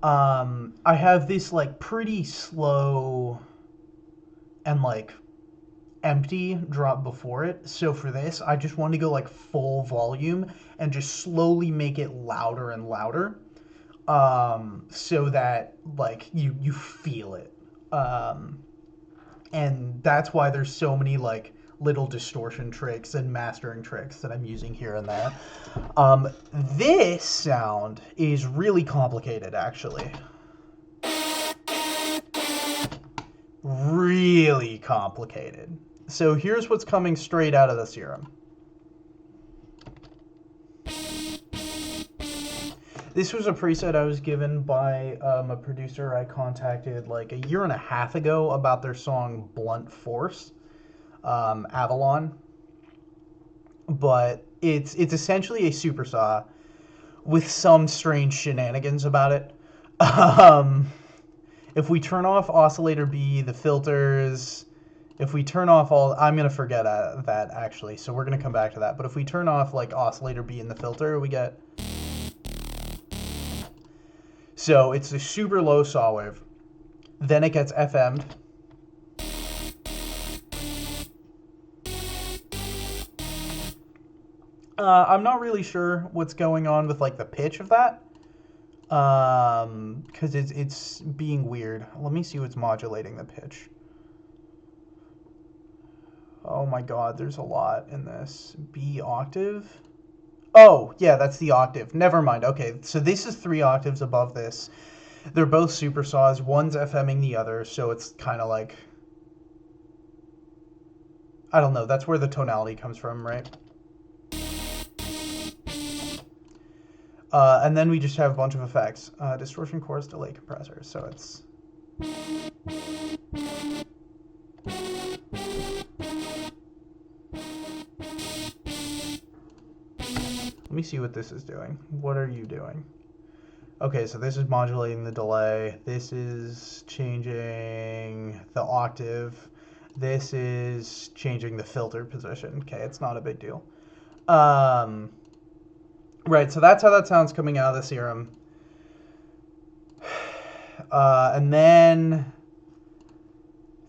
I have this like pretty slow and like empty drop before it. So for this, I just want to go like full volume and just slowly make it louder and louder, so that like you feel it. And that's why there's so many like little distortion tricks and mastering tricks that I'm using here and there. This sound is really complicated, actually. Really complicated. So here's what's coming straight out of the serum. This was a preset I was given by a producer I contacted like a year and a half ago about their song Blunt Force, Avalon. But it's essentially a supersaw with some strange shenanigans about it. If we turn off oscillator B, the filters, if we turn off all, I'm going to forget that actually, so we're going to come back to that. But if we turn off like oscillator B and the filter, we get... So it's a super low saw wave. Then it gets FM'd. I'm not really sure what's going on with like the pitch of that. Because it's being weird. Let me see what's modulating the pitch. Oh my god, there's a lot in this. B octave? Oh, yeah, that's the octave. Never mind. Okay, so this is 3 octaves above this. They're both super saws. One's FMing the other, so it's kind of like... I don't know, that's where the tonality comes from, right? And then we just have a bunch of effects. Distortion, chorus, delay, compressor. So it's... Let me see what this is doing. What are you doing? Okay, so this is modulating the delay. This is changing the octave. This is changing the filter position. Okay, it's not a big deal. Right, so that's how that sounds coming out of the serum. And then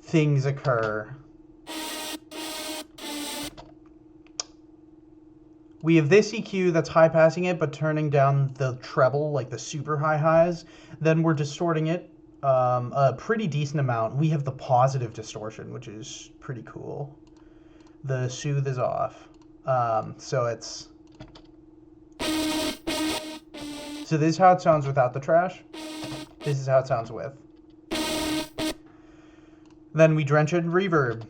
things occur. We have this EQ that's high passing it, but turning down the treble, like the super high highs. Then we're distorting it a pretty decent amount. We have the positive distortion, which is pretty cool. The soothe is off. So it's... So this is how it sounds without the trash. This is how it sounds with. Then we drench it in reverb.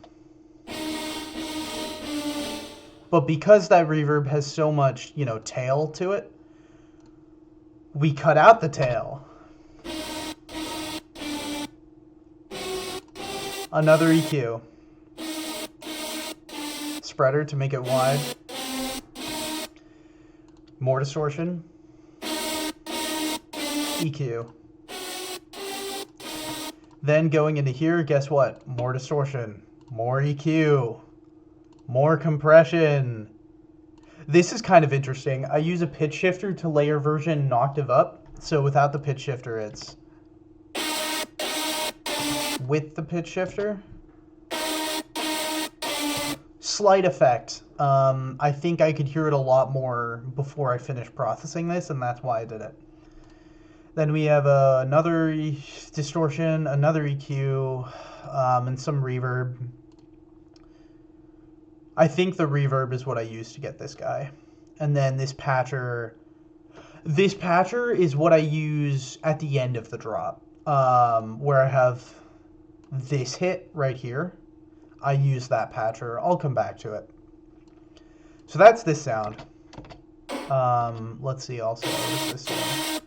But because that reverb has so much, you know, tail to it, we cut out the tail. Another EQ. Spreader to make it wide. More distortion. EQ. Then going into here, guess what? More distortion. More EQ. More compression. This is kind of interesting. I use a pitch shifter to layer version an octave up. So without the pitch shifter, it's... With the pitch shifter. Slight effect. I think I could hear it a lot more before I finished processing this, and that's why I did it. Then we have another distortion, another EQ, and some reverb. I think the reverb is what I used to get this guy. And then this patcher. This patcher is what I use at the end of the drop, where I have this hit right here. I use that patcher. I'll come back to it. So that's this sound. Let's see also. What is this sound?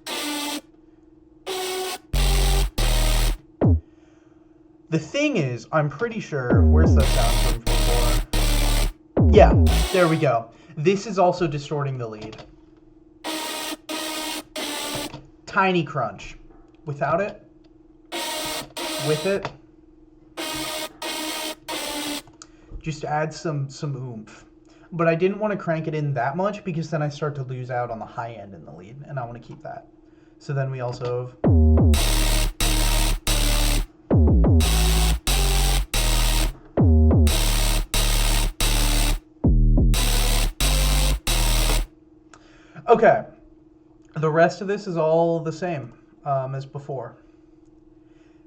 The thing is, I'm pretty sure... Where's the sound from before? Yeah, there we go. This is also distorting the lead. Tiny crunch. Without it. With it. Just add some oomph. But I didn't want to crank it in that much because then I start to lose out on the high end in the lead, and I want to keep that. So then we also have... Okay, the rest of this is all the same as before.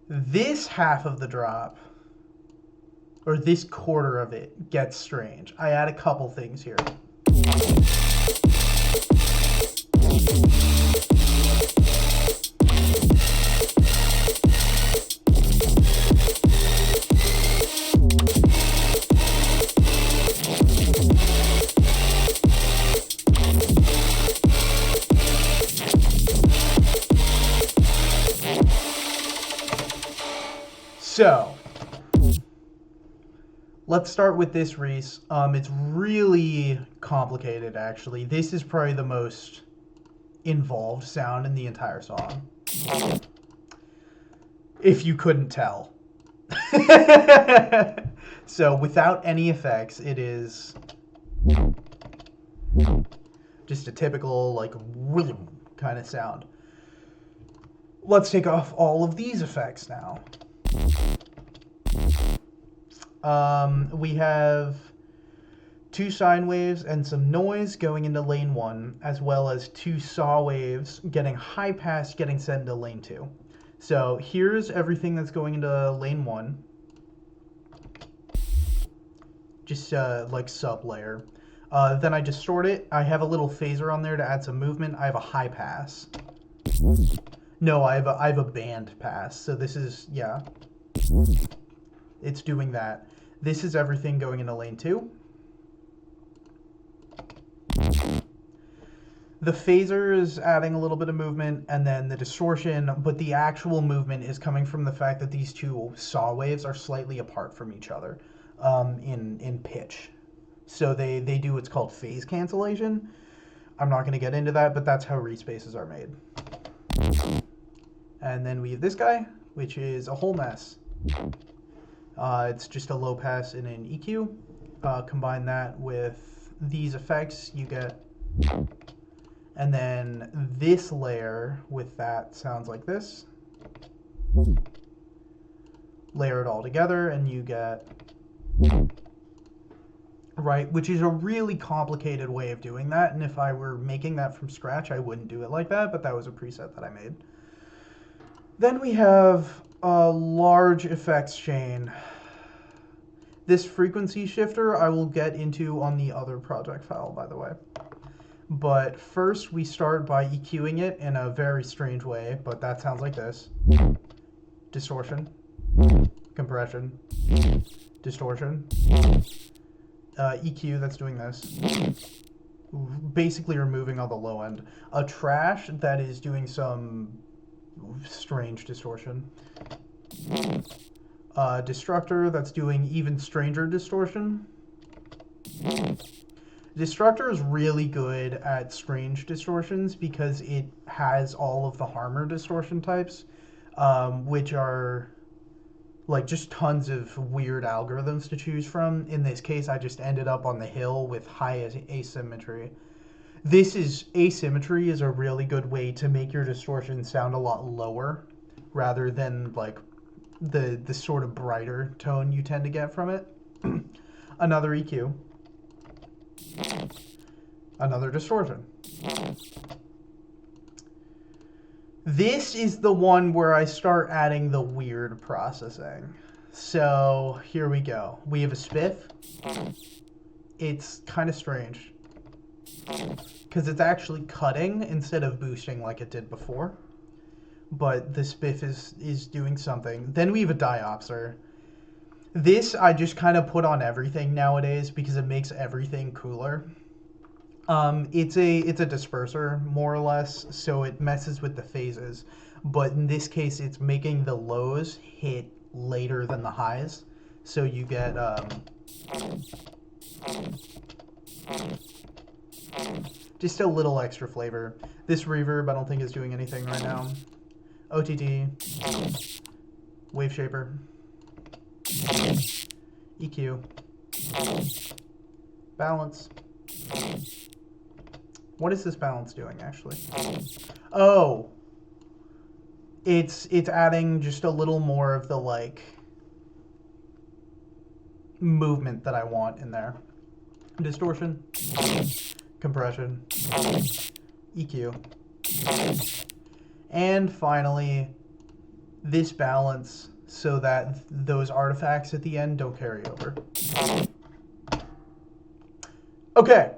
This half of the drop, or this quarter of it, gets strange. I add a couple things here. So let's start with this reese. It's really complicated, actually. This is probably the most involved sound in the entire song, if you couldn't tell. So without any effects, it is just a typical like whim kind of sound. Let's take off all of these effects now. We have 2 sine waves and some noise going into lane 1, as well as 2 saw waves getting high pass, getting sent into lane 2. So here's everything that's going into lane 1. Just like sub layer. Then I distort it. I have a little phaser on there to add some movement. I have a high pass. No, I have a band pass. So this is, yeah. It's doing that. This is everything going into lane 2. The phaser is adding a little bit of movement, and then the distortion, but the actual movement is coming from the fact that these 2 saw waves are slightly apart from each other in pitch. So they do what's called phase cancellation. I'm not going to get into that, but that's how reese basses are made. And then we have this guy, which is a whole mess. It's just a low pass in an EQ. Combine that with these effects, you get... And then this layer with that sounds like this. Layer it all together and you get... Right, which is a really complicated way of doing that, and if I were making that from scratch, I wouldn't do it like that, but that was a preset that I made. Then we have a large effects chain. This frequency shifter I will get into on the other project file, by the way. But first we start by EQing it in a very strange way, but that sounds like this. Distortion. Compression. Distortion. EQ that's doing this. Basically removing all the low end. A trash that is doing some strange distortion. Destructor that's doing even stranger distortion. Destructor is really good at strange distortions because it has all of the harmor distortion types, which are like just tons of weird algorithms to choose from. In this case, I just ended up on the hill with high asymmetry. Asymmetry is a really good way to make your distortion sound a lot lower rather than like the sort of brighter tone you tend to get from it. Another EQ. Another distortion. This is the one where I start adding the weird processing. So here we go. We have a spiff. It's kind of strange because it's actually cutting instead of boosting like it did before. But the spiff is doing something. Then we have a diopter. This I just kind of put on everything nowadays because it makes everything cooler. It's a disperser, more or less, so it messes with the phases. But in this case, it's making the lows hit later than the highs. So you get just a little extra flavor. This reverb I don't think is doing anything right now. OTT, wave shaper, EQ, balance. What is this balance doing, actually? Oh, it's adding just a little more of the like movement that I want in there. Distortion, compression, EQ, and finally this balance so that those artifacts at the end don't carry over. Okay.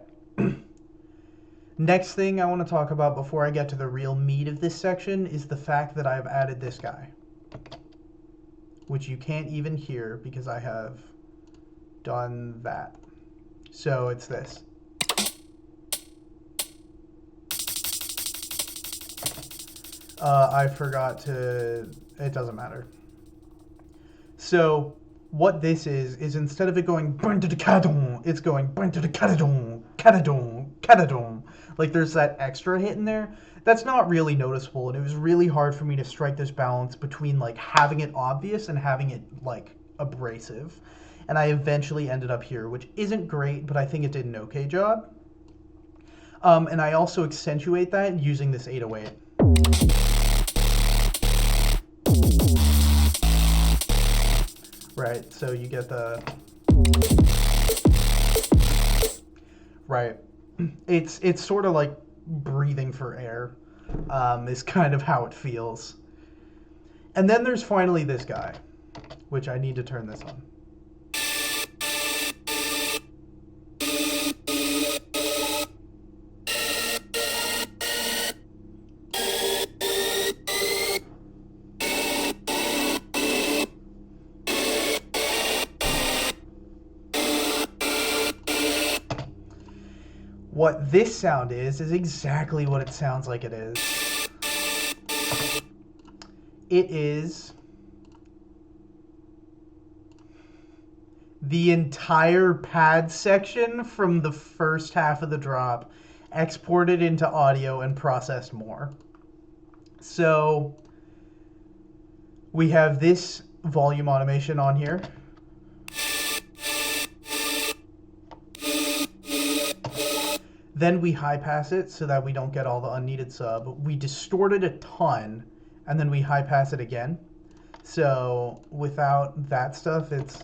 Next thing I want to talk about before I get to the real meat of this section is the fact that I've added this guy, which you can't even hear because I have done that. So it's this. I forgot to, it doesn't matter. So what this is instead of it going it's going like there's that extra hit in there. That's not really noticeable, and it was really hard for me to strike this balance between like having it obvious and having it like abrasive. And I eventually ended up here, which isn't great, but I think it did an okay job. And I also accentuate that using this 808. Right, so you get the... Right. It's sort of like breathing for air, is kind of how it feels. And then there's finally this guy, which I need to turn this on. What this sound is exactly what it sounds like it is. It is the entire pad section from the first half of the drop exported into audio and processed more. So we have this volume automation on here. Then we high pass it so that we don't get all the unneeded sub. We distort it a ton, and then we high pass it again. So without that stuff, it's...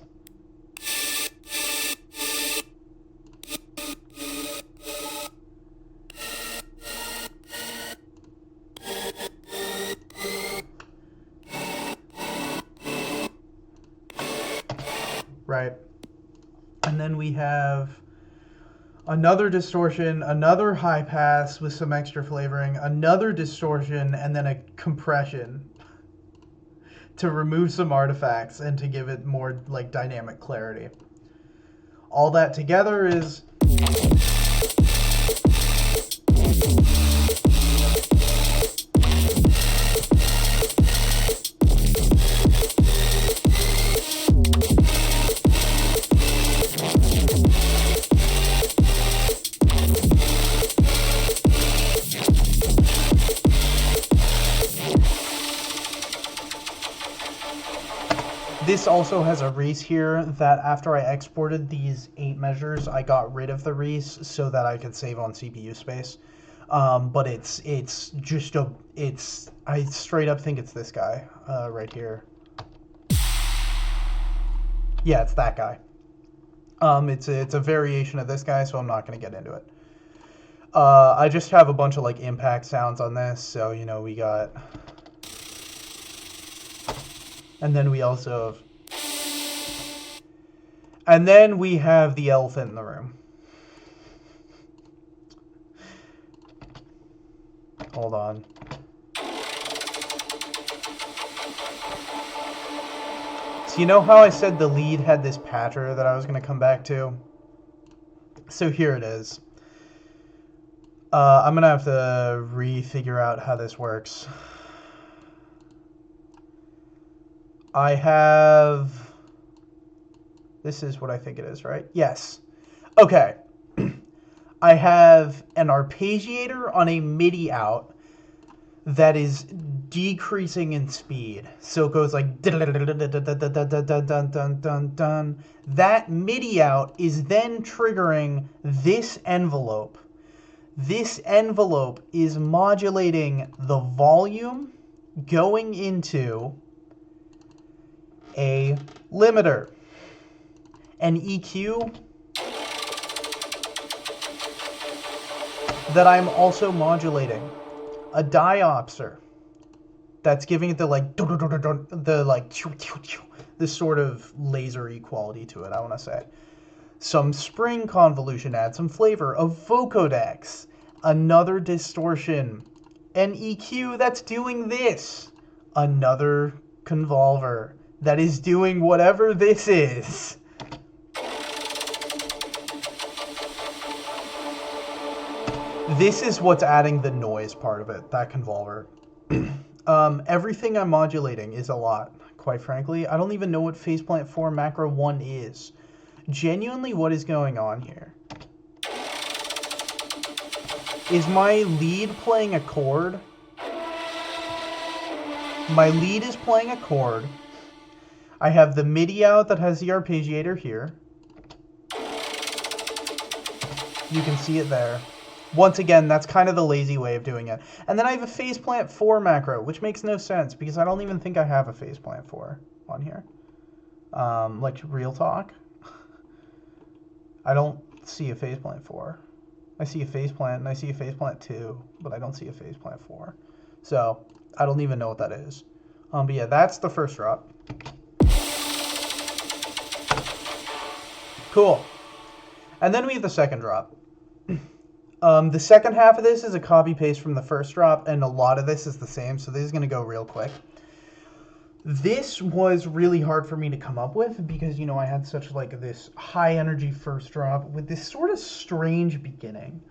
Right. And then we have another distortion, another high pass with some extra flavoring, another distortion, and then a compression to remove some artifacts and to give it more like dynamic clarity. All that together is... This also has a reese here that after I exported these 8 measures, I got rid of the reese so that I could save on CPU space. But it's just I straight up think it's this guy right here. Yeah, it's that guy. It's a variation of this guy, so I'm not going to get into it. I just have a bunch of like impact sounds on this, so you know we got... And then we also have... And then we have the elephant in the room. Hold on. So you know how I said the lead had this patter that I was going to come back to? So here it is. I'm going to have to re-figure out how this works. I have... This is what I think it is, right? Yes. Okay. I have an arpeggiator on a MIDI out that is decreasing in speed. So it goes like... That MIDI out is then triggering this envelope. This envelope is modulating the volume going into a limiter, an EQ that I'm also modulating, a diopter that's giving it the like this sort of lasery quality to it, I want to say. Some spring convolution, add some flavor, a vocodex, another distortion, an EQ that's doing this, another convolver that is doing whatever this is. This is what's adding the noise part of it, that convolver. Everything I'm modulating is a lot, quite frankly. I don't even know what faceplant 4 macro 1 is. Genuinely, what is going on here? Is my lead playing a chord? My lead is playing a chord. I have the MIDI out that has the arpeggiator here. You can see it there. Once again, that's kind of the lazy way of doing it. And then I have a faceplant 4 macro, which makes no sense because I don't even think I have a faceplant 4 on here. Like real talk. I don't see a faceplant 4. I see a faceplant and I see a faceplant 2, but I don't see a faceplant 4. So I don't even know what that is. But yeah, that's the first drop. Cool. And then we have the second drop. The second half of this is a copy paste from the first drop, and a lot of this is the same, so this is going to go real quick. This was really hard for me to come up with because, you know, I had such like this high energy first drop with this sort of strange beginning.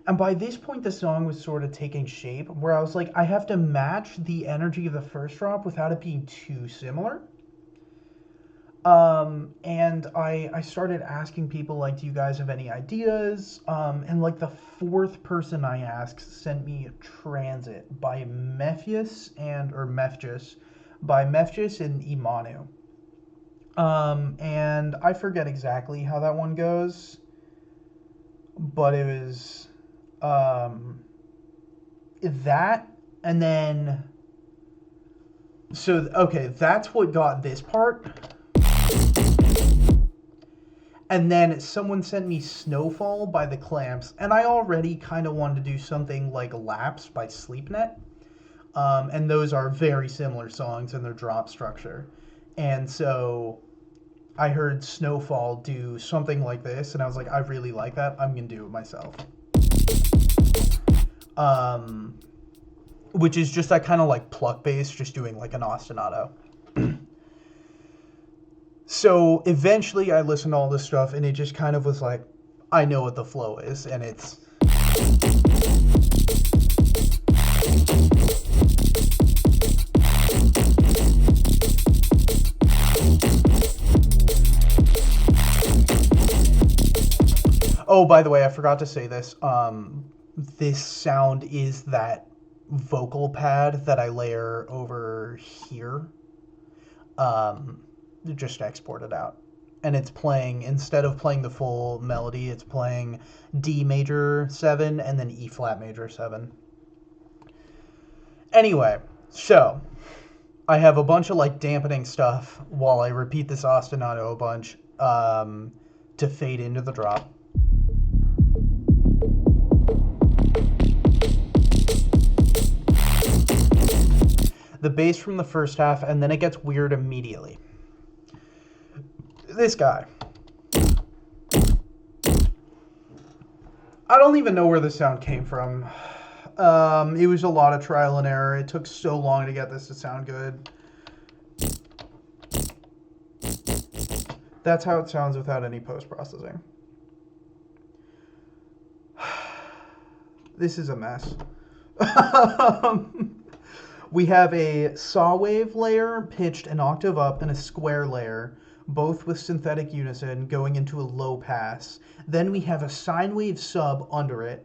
And by this point, the song was sort of taking shape where I was like, I have to match the energy of the first drop without it being too similar. And I started asking people, like, do you guys have any ideas? And like the fourth person I asked sent me Transit by Mephius and Imanu. And I forget exactly how that one goes, but it was that, and then so okay, that's what got this part. And then someone sent me Snowfall by the Clamps, and I already kind of wanted to do something like Lapse by Sleepnet. And those are very similar songs in their drop structure. And so I heard Snowfall do something like this, and I was like, I really like that. I'm going to do it myself. Which is just that kind of like pluck bass, just doing like an ostinato. So eventually I listened to all this stuff, and it just kind of was like, I know what the flow is, and it's... Oh, by the way, I forgot to say this. This sound is that vocal pad that I layer over here. Just export it out. And it's playing, instead of playing the full melody, it's playing D major 7 and then E flat major 7. Anyway, so I have a bunch of like dampening stuff while I repeat this ostinato a bunch to fade into the drop. The bass from the first half, and then it gets weird immediately. This guy. I don't even know where the sound came from. It was a lot of trial and error. It took so long to get this to sound good. That's how it sounds without any post-processing. This is a mess. We have a saw wave layer pitched an octave up and a square layer, both with synthetic unison, going into a low pass. Then we have a sine wave sub under it.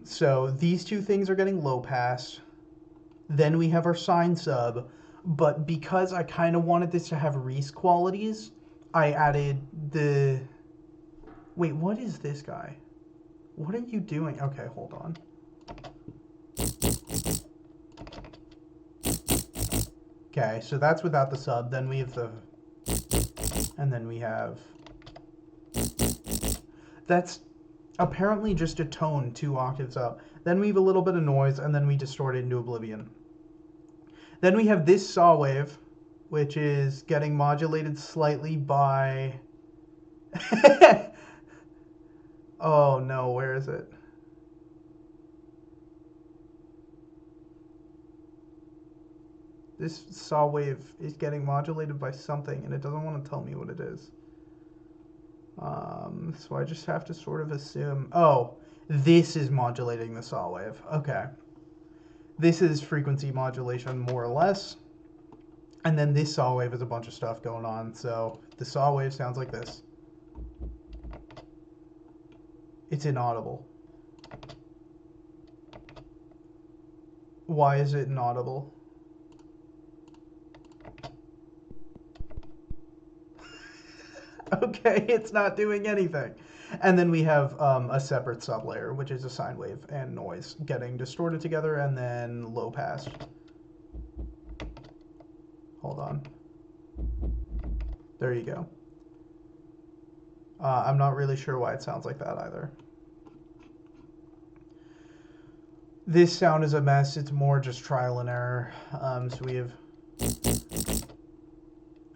So these two things are getting low pass. Then we have our sine sub. But because I kind of wanted this to have Reese qualities, I added the... Wait, what is this guy? What are you doing? Okay, hold on. Okay, so that's without the sub. Then we have the... And then we have... That's apparently just a tone 2 octaves up. Then we have a little bit of noise, and then we distort it into oblivion. Then we have this saw wave, which is getting modulated slightly by... Oh no, where is it? This saw wave is getting modulated by something, and it doesn't want to tell me what it is. So I just have to sort of assume... Oh, this is modulating the saw wave. Okay. This is frequency modulation, more or less. And then this saw wave has a bunch of stuff going on. So the saw wave sounds like this. It's inaudible. Why is it inaudible? Okay, it's not doing anything. And then we have a separate sublayer, which is a sine wave and noise getting distorted together, and then low pass. Hold on. There you go. I'm not really sure why it sounds like that either. This sound is a mess. It's more just trial and error. So we have...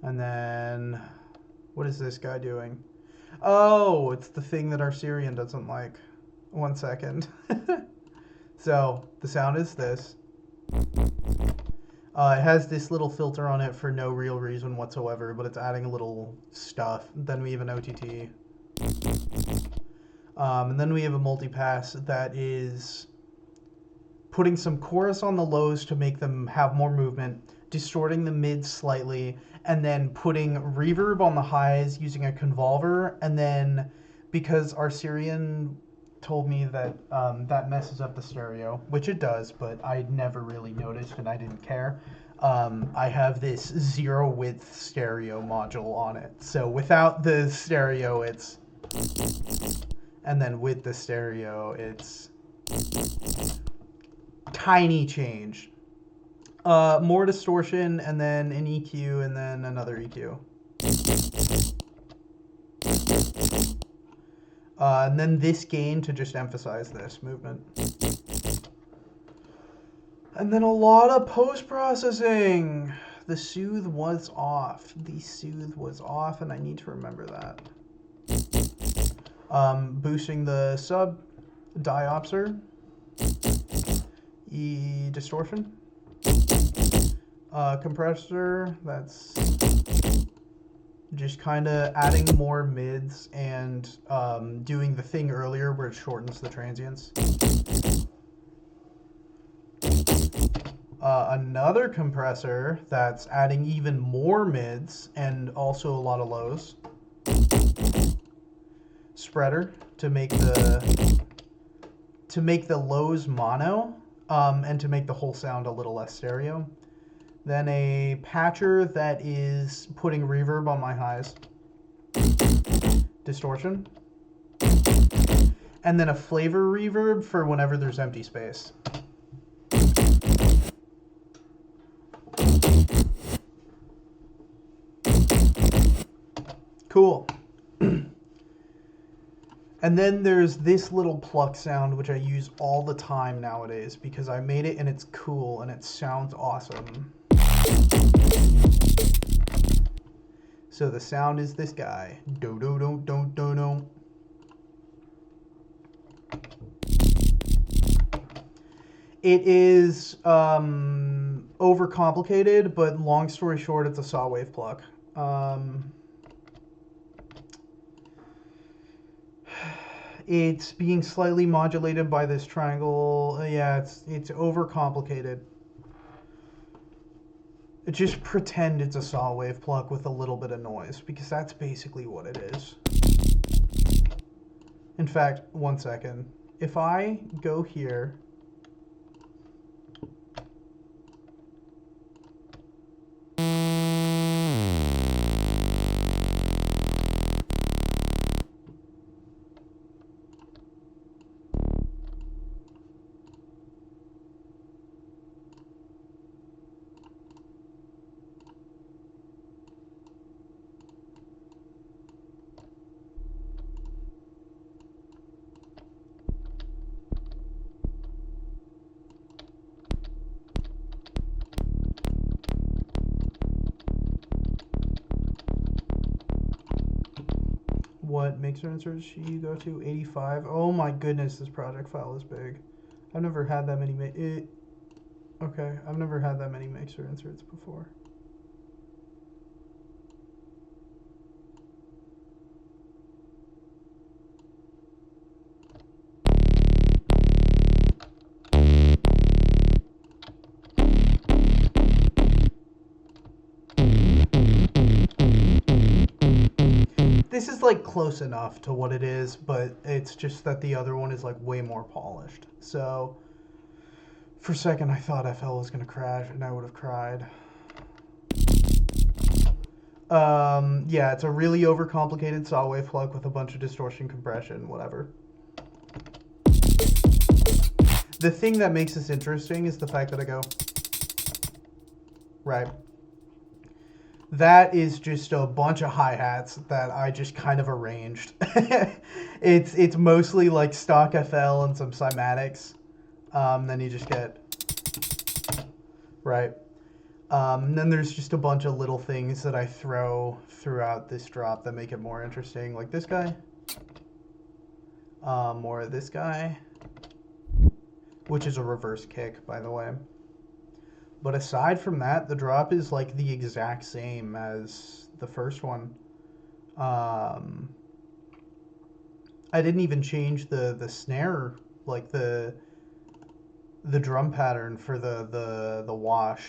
And then... What is this guy doing? Oh, it's the thing that our Syrian doesn't like. 1 second. So, the sound is this. It has this little filter on it for no real reason whatsoever, but it's adding a little stuff. Then we have an OTT. And then we have a multipass that is putting some chorus on the lows to make them have more movement, distorting the mids slightly, and then putting reverb on the highs using a convolver. And then, because our Syrian told me that that messes up the stereo, which it does, but I never really noticed and I didn't care. I have this 0 width stereo module on it. So without the stereo, it's... And then with the stereo, it's... Tiny change. More distortion, and then an EQ, and then another EQ. And then this gain to just emphasize this movement. And then a lot of post-processing. The soothe was off. The soothe was off, and I need to remember that. Boosting the sub, diopser, distortion. Compressor, that's just kind of adding more mids and doing the thing earlier where it shortens the transients. Another compressor that's adding even more mids and also a lot of lows. Spreader to make the lows mono and to make the whole sound a little less stereo. Then a patcher that is putting reverb on my highs. Distortion. And then a flavor reverb for whenever there's empty space. Cool. And then there's this little pluck sound, which I use all the time nowadays because I made it and it's cool and it sounds awesome. So the sound is this guy. Do do do do do do. It is overcomplicated, but long story short, it's a saw wave pluck. It's being slightly modulated by this triangle. Yeah, it's overcomplicated. Just pretend it's a saw wave pluck with a little bit of noise, because that's basically what it is. In fact, 1 second. If I go here... What mixer inserts should you go to? 85. Oh my goodness, this project file is big. I've never had that many okay, I've never had that many mixer inserts before. this is like close enough to what it is, but it's just that the other one is like way more polished. So for a second I thought FL was gonna crash and I would have cried. Yeah, it's a really overcomplicated saw wave plug with a bunch of distortion, compression, whatever. The thing that makes this interesting is the fact that I go, right. That is just a bunch of hi-hats that I just kind of arranged. It's mostly like stock FL and some cymatics. Then you just get, right. Then there's just a bunch of little things that I throw throughout this drop that make it more interesting, like this guy. More of this guy, which is a reverse kick, by the way. But aside from that, the drop is like the exact same as the first one. I didn't even change the snare, like the drum pattern for the wash.